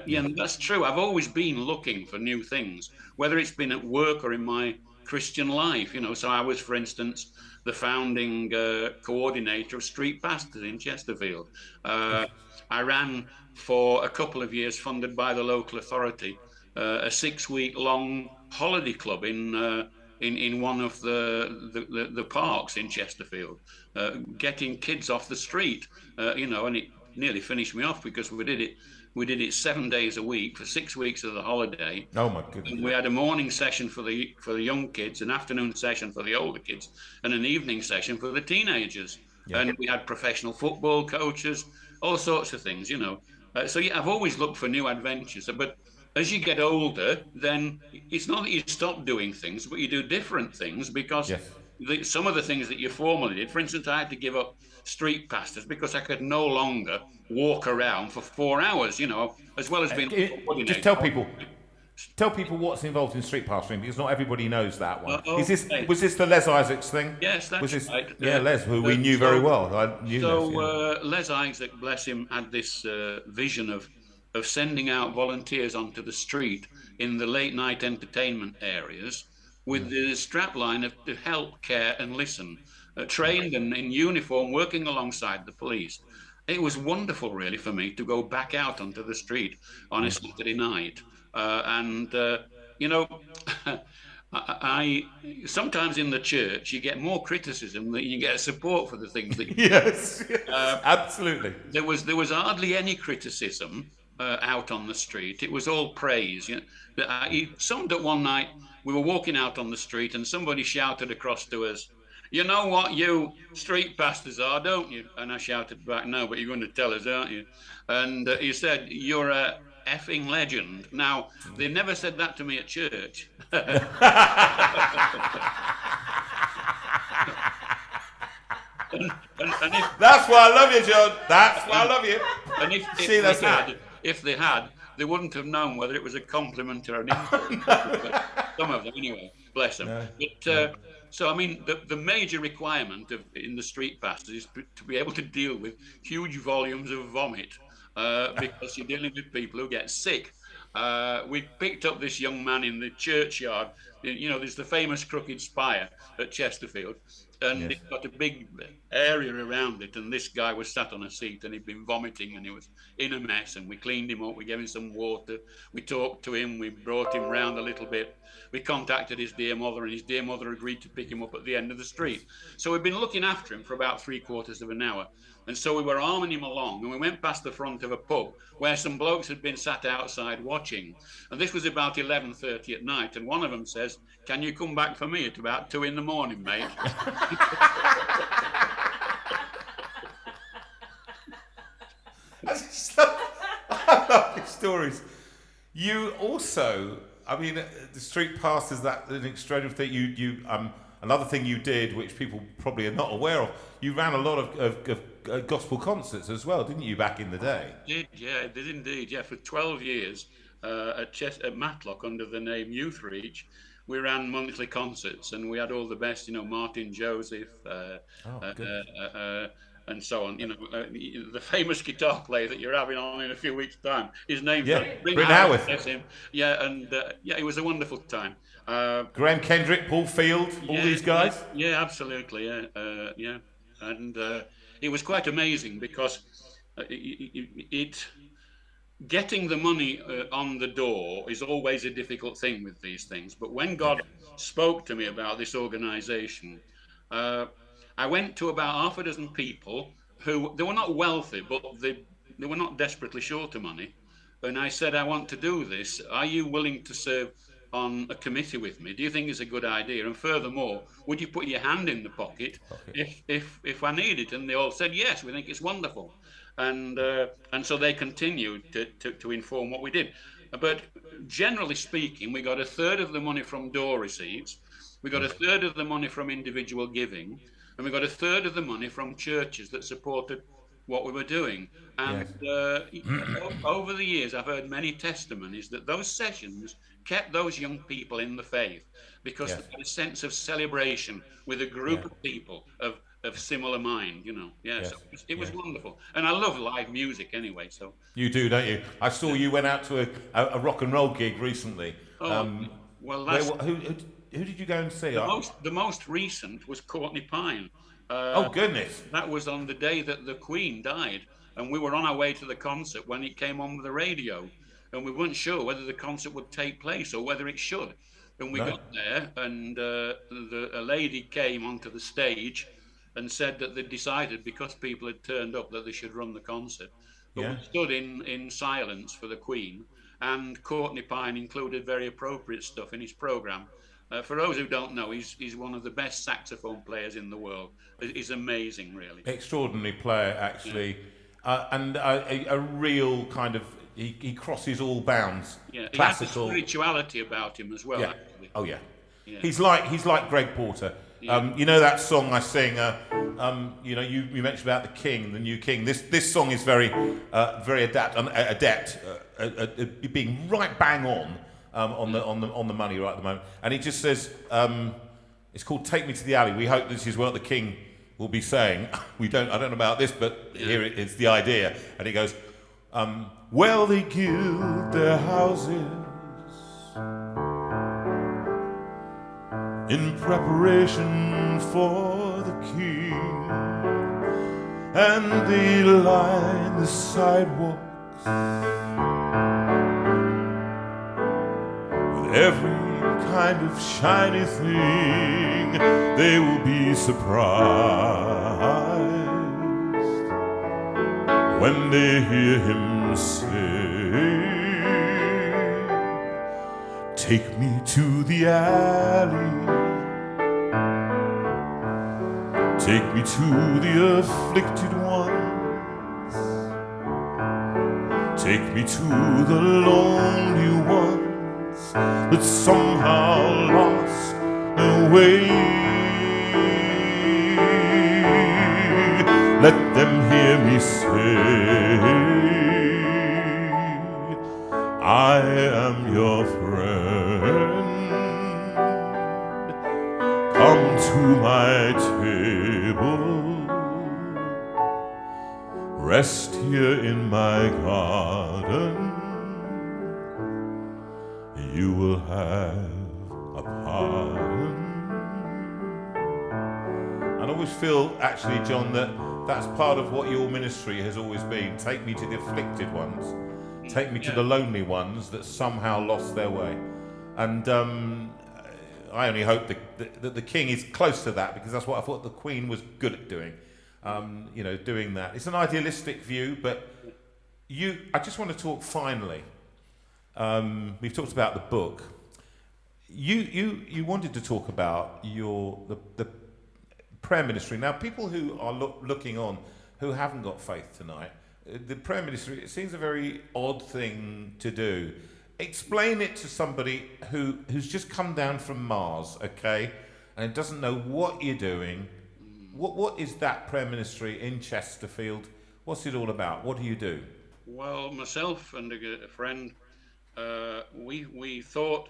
Yeah, and that's true. I've always been looking for new things, whether it's been at work or in my Christian life. So I was, for instance, the founding coordinator of Street Pastors in Chesterfield. I ran for a couple of years, funded by the local authority, a 6-week-long holiday club in one of the parks in Chesterfield, getting kids off the street, and it nearly finished me off because we did it 7 days a week for 6 weeks of the holiday. Oh my goodness! And we had a morning session for the young kids, an afternoon session for the older kids, and an evening session for the teenagers. Yeah. And we had professional football coaches, all sorts of things, So yeah, I've always looked for new adventures, but as you get older, then it's not that you stop doing things, but you do different things because some of the things that you formerly did, for instance, I had to give up Street Pastors because I could no longer walk around for 4 hours, as well as being... Just tell people what's involved in street pastoring, because not everybody knows that one. Was this the Les Isaacs thing? Yes, that's right. Yeah, Les, who we knew very well. Les Isaac, bless him, had this vision of sending out volunteers onto the street in the late night entertainment areas with the strapline of to help, care and listen, trained and in uniform, working alongside the police. It was wonderful, really, for me to go back out onto the street on a Saturday night. I sometimes in the church you get more criticism than you get support for the things that you do. Yes, absolutely. There was hardly any criticism out on the street. It was all praise. He summed up one night. We were walking out on the street and somebody shouted across to us, "You know what you street pastors are, don't you?" And I shouted back, "No, but you're going to tell us, aren't you?" And he said, "You're a effing legend." Now, they never said that to me at church. That's why I love you, John. That's why I love you. And if they had, they wouldn't have known whether it was a compliment or an insult. Some of them, anyway. Bless them. No. So, I mean, the major requirement in the street pastors is to be able to deal with huge volumes of vomit. Because you're dealing with people who get sick. We picked up this young man in the churchyard. There's the famous Crooked Spire at Chesterfield, and it's got a big area around it. And this guy was sat on a seat, and he'd been vomiting, and he was in a mess. And we cleaned him up. We gave him some water. We talked to him. We brought him round a little bit. We contacted his dear mother, and his dear mother agreed to pick him up at the end of the street. So we've been looking after him for about 3/4 of an hour. And so we were arming him along, and we went past the front of a pub where some blokes had been sat outside watching. And this was about 11:30 at night. And one of them says, "Can you come back for me at about 2 a.m, mate?" I love these stories. You also, I mean, the street pastors, that's an extraordinary thing. You another thing you did, which people probably are not aware of, you ran a lot of gospel concerts as well, didn't you, back in the day? I did indeed. Yeah, for 12 years at Matlock under the name Youth Reach, we ran monthly concerts, and we had all the best, Martin Joseph, and so on. The famous guitar player that you're having on in a few weeks' time. His name's Bryn Howarth. Yeah, and it was a wonderful time. Graham Kendrick, Paul Field, all these guys. Yeah, absolutely. Yeah. And it was quite amazing because getting the money on the door is always a difficult thing with these things. But when God spoke to me about this organization, I went to about 6 people who, they were not wealthy, but they were not desperately short of money. And I said, "I want to do this. Are you willing to serve on a committee with me? Do you think it's a good idea? And furthermore, would you put your hand in the pocket if I need it?" And they all said, "Yes, we think it's wonderful." And so they continued to inform what we did. But generally speaking, we got 1/3 of the money from door receipts. We got 1/3 of the money from individual giving. And we got 1/3 of the money from churches that supported what we were doing. And over the years, I've heard many testimonies that those sessions kept those young people in the faith because they had a sense of celebration with a group of people of similar mind, So it was wonderful. And I love live music anyway. So you do, don't you? I saw you went out to a rock and roll gig recently. Well, that's... who did you go and see? The most recent was Courtney Pine. Oh goodness! That was on the day that the Queen died, and we were on our way to the concert when it came on the radio, and we weren't sure whether the concert would take place or whether it should. And we got there, and a lady came onto the stage and said that they decided, because people had turned up, that they should run the concert. But we stood in silence for the Queen, and Courtney Pine included very appropriate stuff in his programme. For those who don't know, he's one of the best saxophone players in the world. He's amazing, really. Extraordinary player, actually, and a real kind of he crosses all bounds. Yeah, classical. He has a spirituality about him as well. Yeah. Actually. Oh yeah. Yeah. He's like Greg Porter. Yeah. You know that song I sing. You know, you mentioned about the King, the new King. This song is very adept at being right bang on the money right at the moment. And he just says, it's called "Take Me to the Alley." We hope this is what the King will be saying. I don't know about this, but here it's the idea. And he goes, well, they gild their houses in preparation for the King, and they line the sidewalks with every kind of shiny thing. They will be surprised when they hear him say, take me to the alley, take me to the afflicted ones, take me to the lonely ones that somehow lost their way. Let them hear me say, I am your friend. Come to my table, rest here in my garden. You will have a pardon. I always feel, actually, John, that's part of what your ministry has always been. Take me to the afflicted ones. Take me to the lonely ones that somehow lost their way. And I only hope that the King is close to that, because that's what I thought the Queen was good at doing. Doing that. It's an idealistic view, but I just want to talk finally. We've talked about the book. You wanted to talk about the prayer ministry. Now, people who are looking on, who haven't got faith tonight, the prayer ministry, it seems a very odd thing to do. Explain it to somebody who's just come down from Mars, okay, and doesn't know what you're doing. What is that prayer ministry in Chesterfield? What's it all about? What do you do? Well, myself and a friend, we thought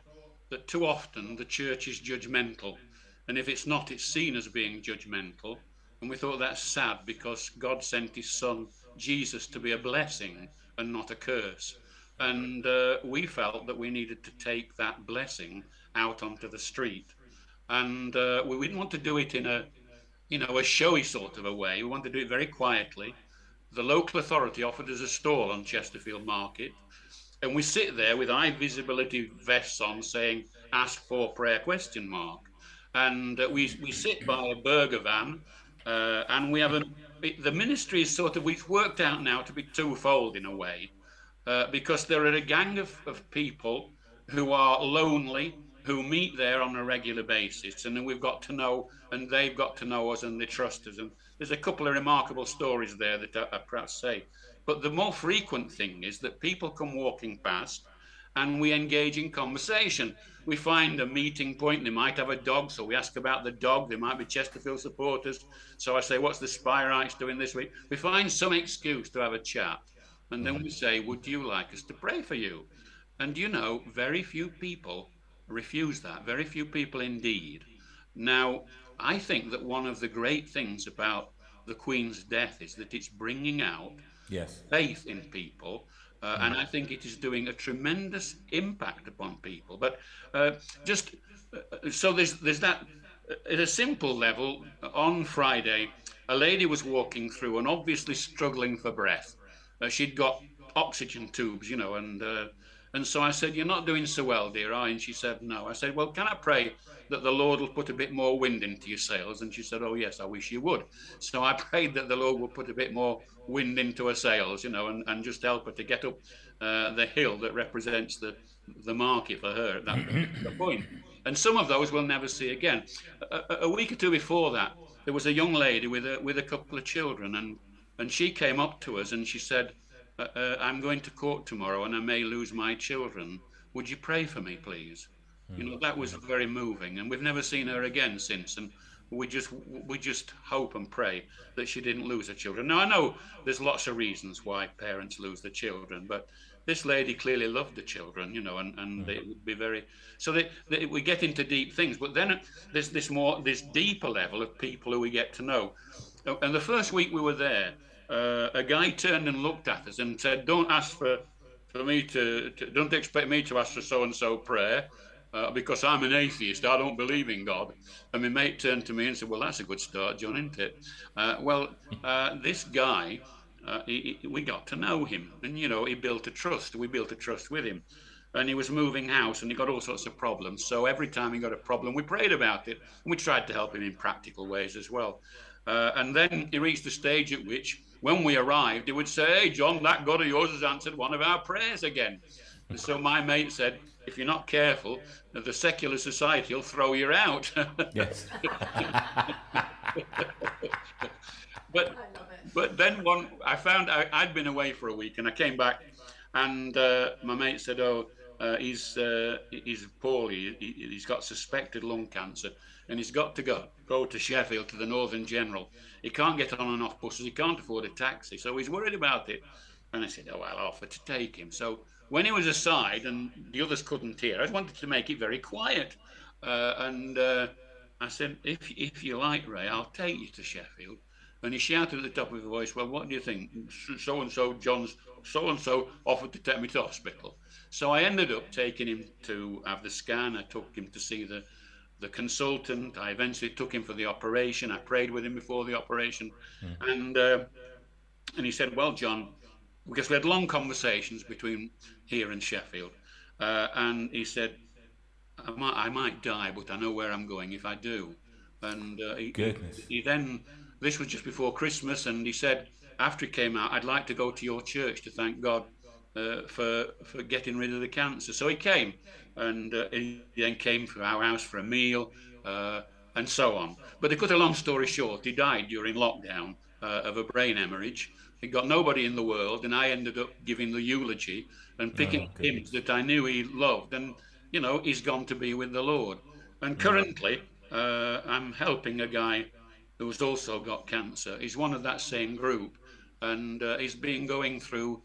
that too often the church is judgmental, and if it's not, it's seen as being judgmental. And we thought that's sad, because God sent his son Jesus to be a blessing and not a curse. And we felt that we needed to take that blessing out onto the street. And we didn't want to do it in a showy sort of a way. We wanted to do it very quietly. The local authority offered us a stall on Chesterfield Market, and we sit there with high visibility vests on saying, ask for prayer ? And we sit by a burger van, and we have the ministry is we've worked out now to be twofold in a way, because there are a gang of people who are lonely, who meet there on a regular basis, and then we've got to know, and they've got to know us, and they trust us. And there's a couple of remarkable stories there that I perhaps say. But the more frequent thing is that people come walking past, and we engage in conversation. We find a meeting point. They might have a dog, so we ask about the dog. They might be Chesterfield supporters, so I say, what's the Spyrites doing this week? We find some excuse to have a chat, and then we say, would you like us to pray for you? And very few people refuse that, very few people indeed. Now, I think that one of the great things about the Queen's death is that it's bringing out faith in people, and I think it is doing a tremendous impact upon people. But just so there's that. At a simple level, on Friday, a lady was walking through and obviously struggling for breath. She'd got oxygen tubes, and so I said, "You're not doing so well, dear, are you?" And she said, "No." I said, "Well, can I pray that the Lord will put a bit more wind into your sails?" And she said, "Oh, yes, I wish you would." So I prayed that the Lord would put a bit more wind into her sails, and just help her to get up the hill that represents the market for her at that particular point. And some of those we'll never see again. A week or two before that, there was a young lady with a couple of children, and she came up to us and she said, "I'm going to court tomorrow and I may lose my children. Would you pray for me, please?" That was very moving, and we've never seen her again since. And we just hope and pray that she didn't lose her children. Now, I know there's lots of reasons why parents lose their children, but this lady clearly loved the children, and it would be very. So we get into deep things, but then there's this deeper level of people who we get to know. And the first week we were there, a guy turned and looked at us and said, "Don't ask for me don't expect me to ask for so and so prayer." Because I'm an atheist, I don't believe in God. And my mate turned to me and said, "Well, that's a good start, John, isn't it?" This guy, we got to know him, and he built a trust. We built a trust with him, and he was moving house, and he got all sorts of problems. So every time he got a problem, we prayed about it, and we tried to help him in practical ways as well. And then he reached the stage at which, when we arrived, he would say, "Hey, John, that God of yours has answered one of our prayers again." And so my mate said, "If you're not careful, the secular society will throw you out." Yes. But then I found I'd been away for a week, and I came back, and my mate said, "Oh, he's poorly. He's got suspected lung cancer, and he's got to go to Sheffield to the Northern General. He can't get on and off buses. He can't afford a taxi, so he's worried about it." And I said, "Oh, I'll offer to take him." So when he was aside and the others couldn't hear, I wanted to make it very quiet. And I said, if you like, Ray, I'll take you to Sheffield. And he shouted at the top of his voice, "Well, what do you think? So-and-so, John's so-and-so offered to take me to hospital." So I ended up taking him to have the scan. I took him to see the consultant. I eventually took him for the operation. I prayed with him before the operation. And he said, "Well, John," because we had long conversations between here and Sheffield. And he said, I might die, but I know where I'm going if I do." And he then, this was just before Christmas, and he said, after he came out, "I'd like to go to your church to thank God for getting rid of the cancer." So he came, and he then came to our house for a meal, and so on. But to cut a long story short, he died during lockdown of a brain hemorrhage. He got nobody in the world, and I ended up giving the eulogy and picking hymns that I knew he loved. And, he's gone to be with the Lord. And currently, I'm helping a guy who's also got cancer. He's one of that same group, and he's been going through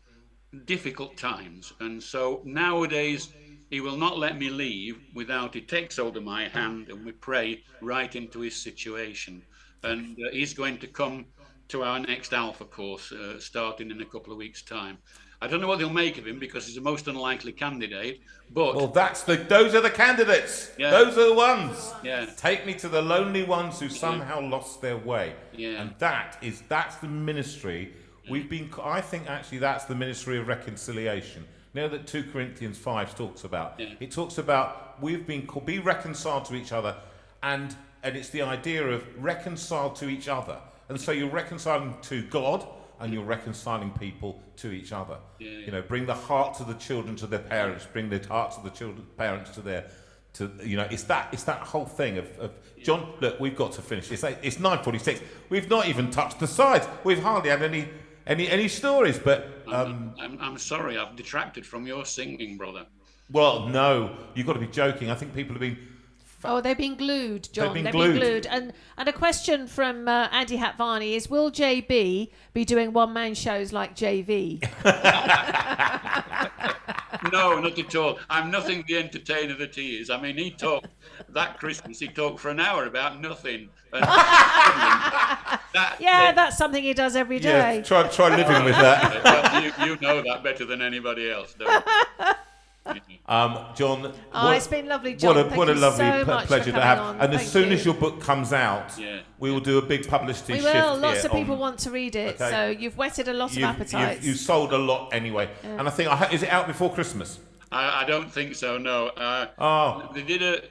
difficult times. And so nowadays, he will not let me leave without he takes hold of my hand and we pray right into his situation. And he's going to come to our next Alpha course, starting in a couple of weeks' time. I don't know what they'll make of him because he's the most unlikely candidate. But those are the candidates. Yeah. Those are the ones. Yeah. Take me to the lonely ones who somehow lost their way. Yeah. And that's the ministry. I think actually that's the ministry of reconciliation. That 2 Corinthians 5 talks about. Yeah. It talks about we've been called, be reconciled to each other, and it's the idea of reconciled to each other. And so you're reconciling to God, and you're reconciling people to each other. Yeah. Bring the hearts of the children to their parents. Bring the hearts of the parents to their. It's that whole thing of John. Look, we've got to finish. It's 9:46. We've not even touched the sides. We've hardly had any stories. But I'm sorry, I've detracted from your singing, brother. Well, no, you've got to be joking. I think people have been. They've been glued, John. They've been glued. And a question from Andy Hatvani is, will JB be doing one-man shows like JV? No, not at all. I'm nothing the entertainer that he is. I mean, he talked that Christmas, he talked for an hour about nothing. And that's something he does every day. Yeah, try living with that. Well, you know that better than anybody else, don't you? John, it's been lovely, John. What a Thank you lovely so much pleasure for to have. coming on. And as Thank soon you. as your book comes out, we will do a big publicity We shift will. Lots here of people on- want to read it, Okay. so you've whetted a lot of appetites. You've sold a lot anyway. Yeah. And I think, is it out before Christmas? I don't think so. No. They did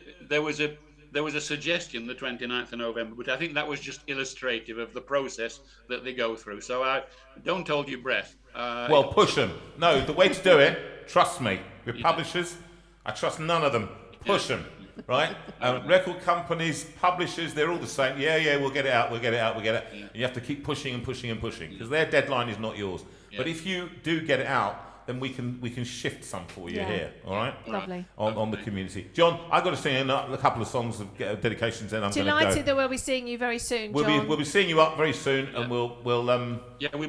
There was a suggestion the 29th of November, but I think that was just illustrative of the process that they go through. So don't hold your breath. Well, push them. No, the way to do it, trust me, with publishers, I trust none of them. Push them, right? Record companies, publishers, they're all the same. Yeah, we'll get it out. Yeah. You have to keep pushing and pushing and pushing because their deadline is not yours. Yeah. But if you do get it out, then we can shift some for you here, all right? Lovely. On the community. John, I've got to sing a couple of songs of dedications, then I'm going to go. Delighted that we'll be seeing you very soon, John. We'll be seeing you up very soon, and we'll we're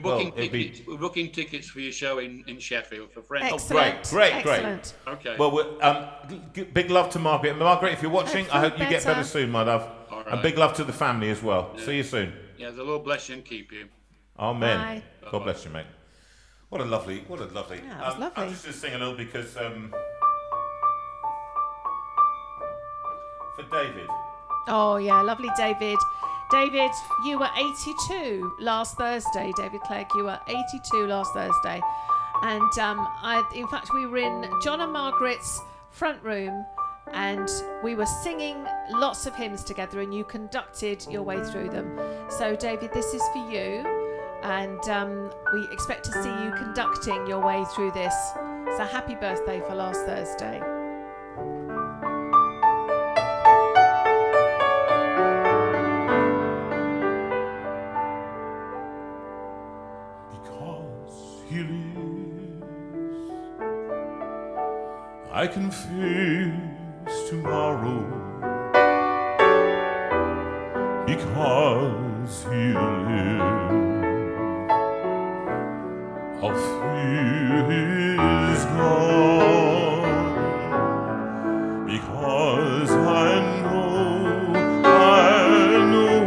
booking tickets. We're booking tickets for your show in Sheffield for friends. Excellent. Great. Okay. Well, big love to Margaret. Margaret, if you're watching, I hope you get better better soon, my love. All right. And big love to the family as well. See you soon. Yeah, the Lord bless you and keep you. Amen. Bye. God bless you, mate. What a lovely. Yeah, that was lovely. I'm just going to sing a little because for David. Oh, yeah, lovely, David. David, you were 82 last Thursday, David Clegg. You were 82 last Thursday. And in fact, we were in John and Margaret's front room and we were singing lots of hymns together and you conducted your way through them. So, David, this is for you. And we expect to see you conducting your way through this. So happy birthday for last Thursday. Because he lives, I can face tomorrow. Because he lives, all fear is gone, because I know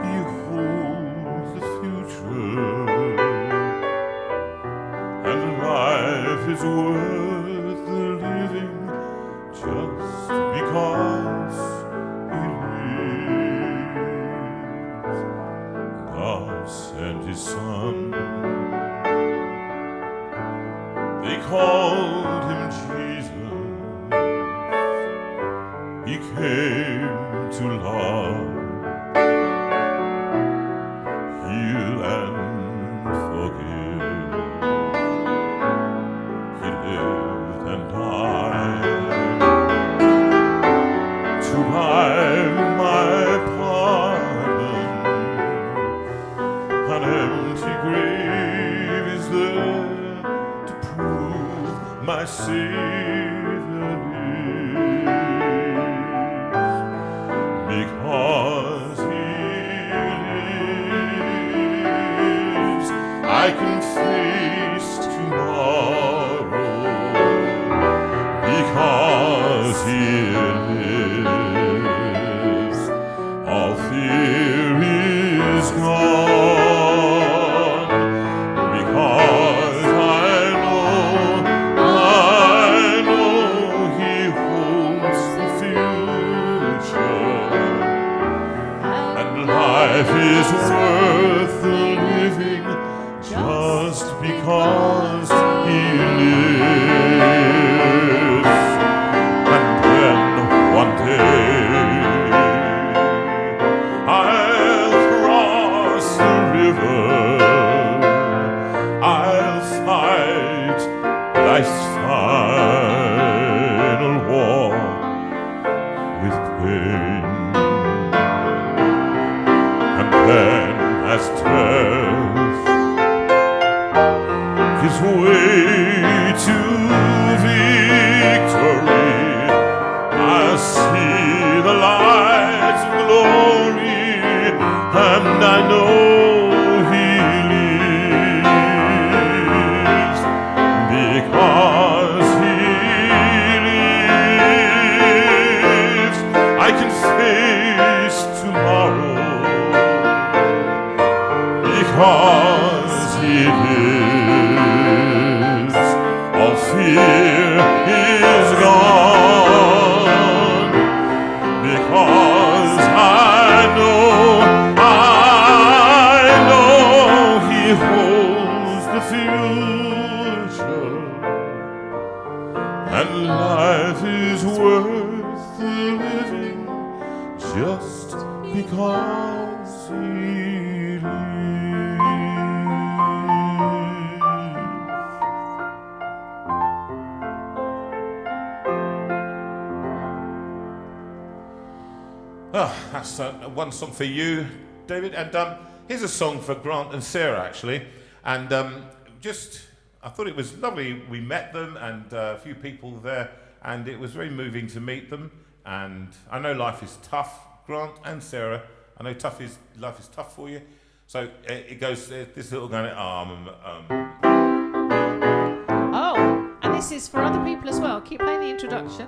He holds the future, and life is worth the living just because He lives. God sent His Son. They called Him Jesus. He came to love, heal and forgive. He lived and died to buy my pardon. An empty grave is there to prove my Savior lives. Because He lives, I can face tomorrow. Because He lives, all fear is gone. Because I know He holds the future, and life is worth the living just because He lives. And then one day I'll cross the river, I'll fight life's final war with pain. And then as death gives way to victory, I'll see the light of glory, and I know He lives. Because He lives, I can face tomorrow. Because just because he lives. Oh, that's one song for you, David. And here's a song for Grant and Sarah, actually. And I thought it was lovely. We met them and a few people there, and it was very moving to meet them. And I know life is tough, Grant and Sarah. I know life is tough for you. So it goes, this little going, Oh, and this is for other people as well. Keep playing the introduction.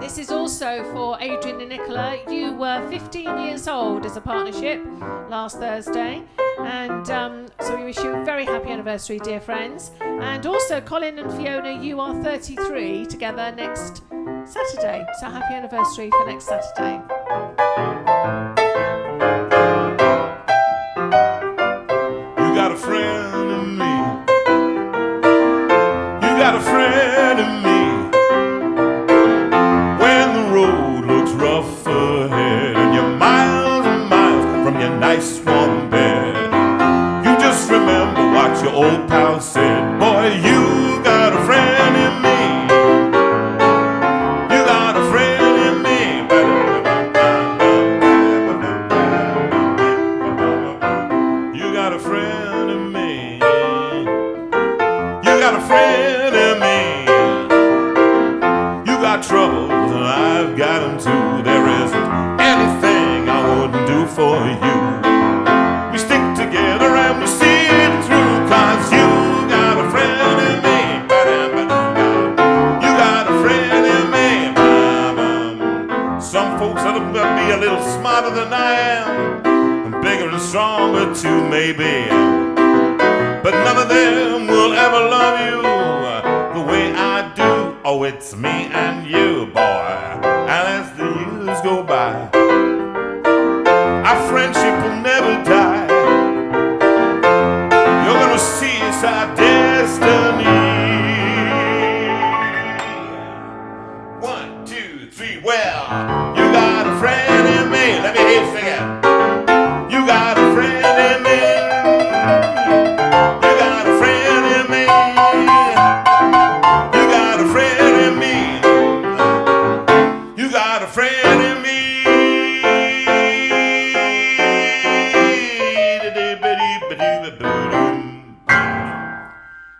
This is also for Adrian and Nicola. You were 15 years old as a partnership last Thursday. And so we wish you a very happy anniversary, dear friends. And also, Colin and Fiona, you are 33 together next Saturday. So happy anniversary for next Saturday. You got a friend in me. You got a friend in me. When the road looks rough ahead and you're miles and miles from your nice warm bed, you just remember what your old pal said. Boy, you got a friend in me. You got a friend in me. You got a friend in me. You got a friend in me. You got troubles and I've got them too. There isn't anything I wouldn't do for you. We stick together and we see it through, 'cause you got a friend in me. You got a friend in me. Some folks ought to be a little smarter than I am, and bigger and stronger too, maybe. But none of them will ever love you the way I do. Oh, it's me and you, boy. And as the years go by, our friendship will never die. You're gonna see it's our destiny. 1, 2, 3, well, you got a friend in me. Let me hear you sing it. You got a friend in me. You got a friend in me. You got a friend in me. You got a friend in me.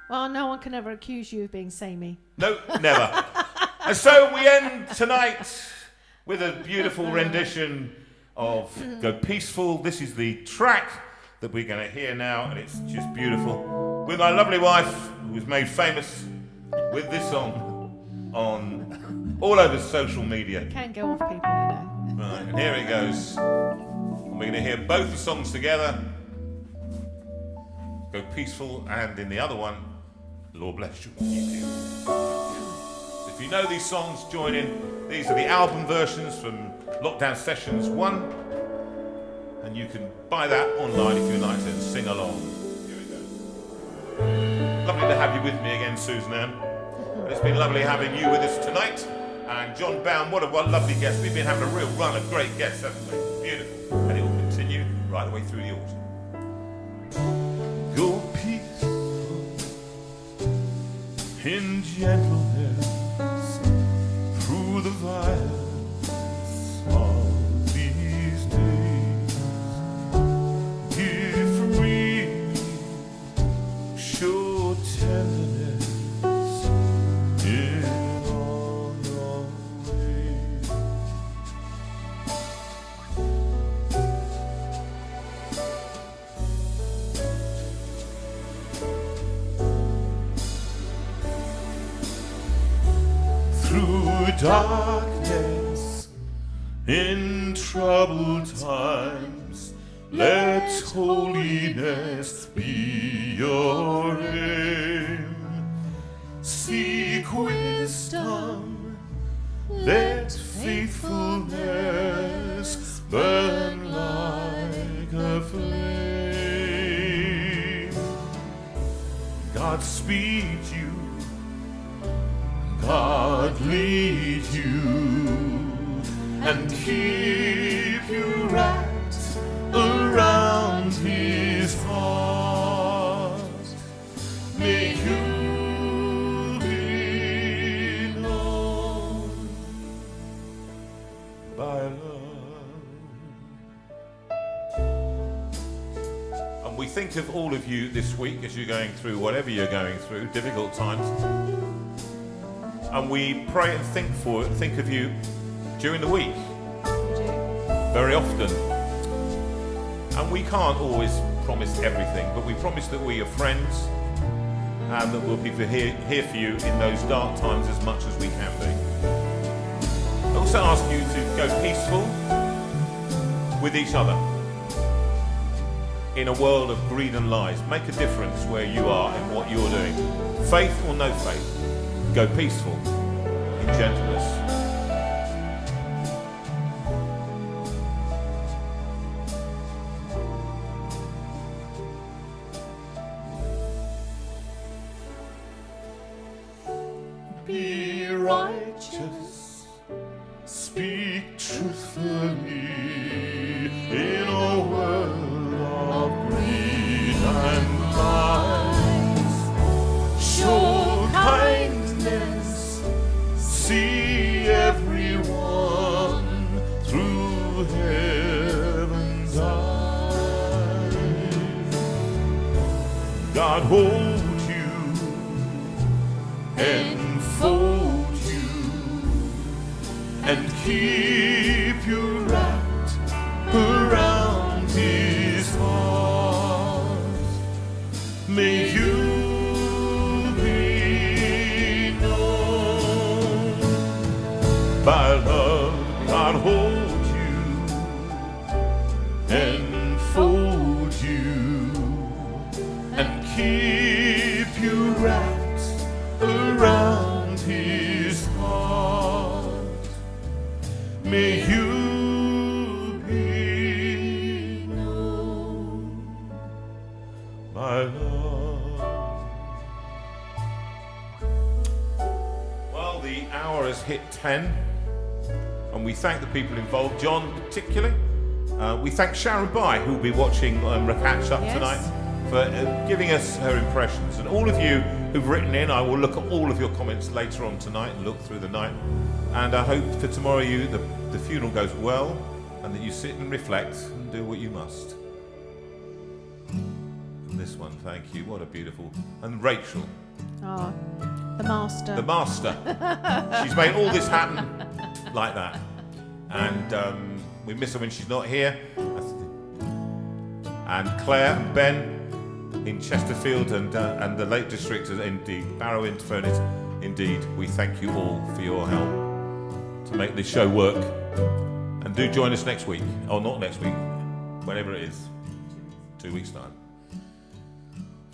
Well, no one can ever accuse you of being samey. No, never. And so we end tonight with a beautiful rendition of Go Peaceful. This is the track that we're going to hear now, and it's just beautiful. With my lovely wife, who was made famous with this song on all over social media. Can go off people, you know. Right, and here it goes. And we're going to hear both the songs together. Go Peaceful, and in the other one, Lord Bless You. So if you know these songs, join in. These are the album versions from Lockdown Sessions 1, and you can buy that online if you'd like to and sing along. Here we go. Lovely to have you with me again, Susan Ann. But it's been lovely having you with us tonight. And John Baum, what a lovely guest. We've been having a real run of great guests, haven't we? Beautiful. And it will continue right the way through the autumn. Go peaceful in gentleness through the violence of these days. Give free, show tenderness in all your ways. Through darkness, in troubled times, let holiness be your aim. Seek wisdom, let faithfulness burn like a flame. God speed you, God lead you, and keep by love. And we think of all of you this week as you're going through whatever you're going through, difficult times. And we pray and think of you during the week, very often. And we can't always promise everything, but we promise that we are friends and that we'll be here for you in those dark times as much as we can be. I also ask you to go peaceful with each other. In a world of greed and lies, make a difference where you are in what you're doing. Faith or no faith, go peaceful in gentleness. Be righteous, speak truthfully in a world of greed and lies. Show kindness, see everyone through heaven's eyes. God hold you, enfold you, and keep you wrapped around His heart. May you be known by love. God hold you, enfold you, and keep you wrapped around His heart. May you be known by love. Well, the hour has hit 10, and we thank the people involved, John particularly. We thank Sharon Bai, who will be watching Catch Up Yes. tonight, for giving us her impressions. And all of you who've written in, I will look at all of your comments later on tonight and look through the night. And I hope for tomorrow the funeral goes well, and that you sit and reflect and do what you must. And this one, thank you. What a beautiful. And Rachel, Oh, the master. the master. She's made all this happen like that. And we miss her when she's not here. And Claire and Ben in Chesterfield and the Lake District, indeed, Barrow Interference, indeed, we thank you all for your help to make this show work. And do join us next week, or not next week, whenever it is, 2 weeks' time.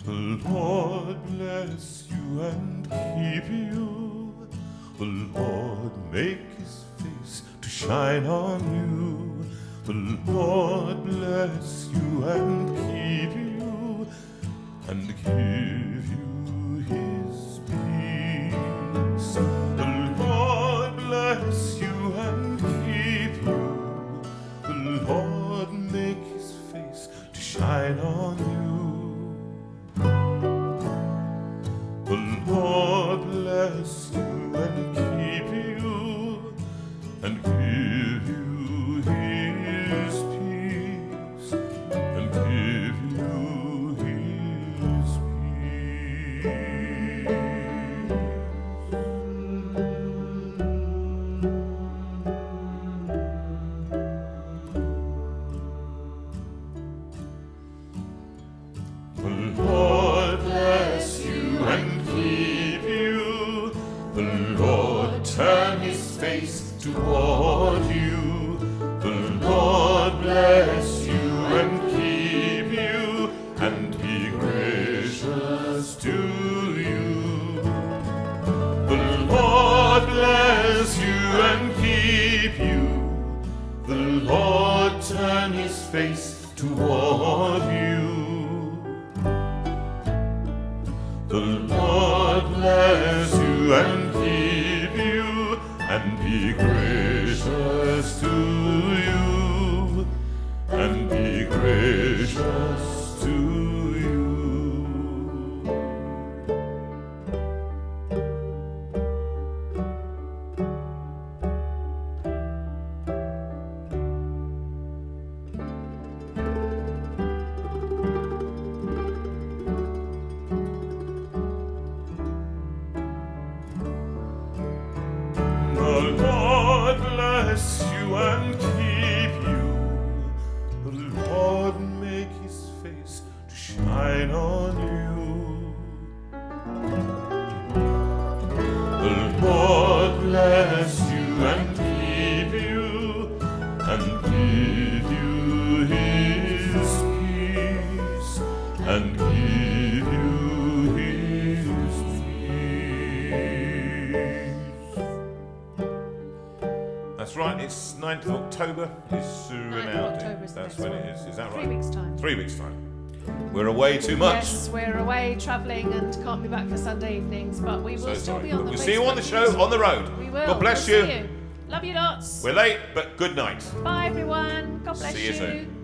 The Lord bless you and keep you. The Lord make His face to shine on you. The Lord bless you and keep you, and give you His peace. The Lord bless you and keep you. The Lord make His face to shine on you. The Lord bless you and keep you, and give you His peace, and give you His peace. The Lord bless you and keep you. The Lord turn His face toward you. The Lord bless you and keep you, and be gracious to you. The Lord bless you and keep you. The Lord turn His face toward you. The Lord bless you and keep you, and be gracious to you, and be gracious to you. give you his peace, and give you his peace. That's right, it's 9th of October. It's 9th of October is the That's next when one. it is. Is that right? 3 weeks' time. 3 weeks' time. We're away too much. Yes, we're away travelling and can't be back for Sunday evenings, but we will So still sorry. be on But the we'll see you on the Facebook show news. on the road. We will. God bless We'll you. see you. Love you lots. We're late, but good night. Bye everyone. God bless See you soon.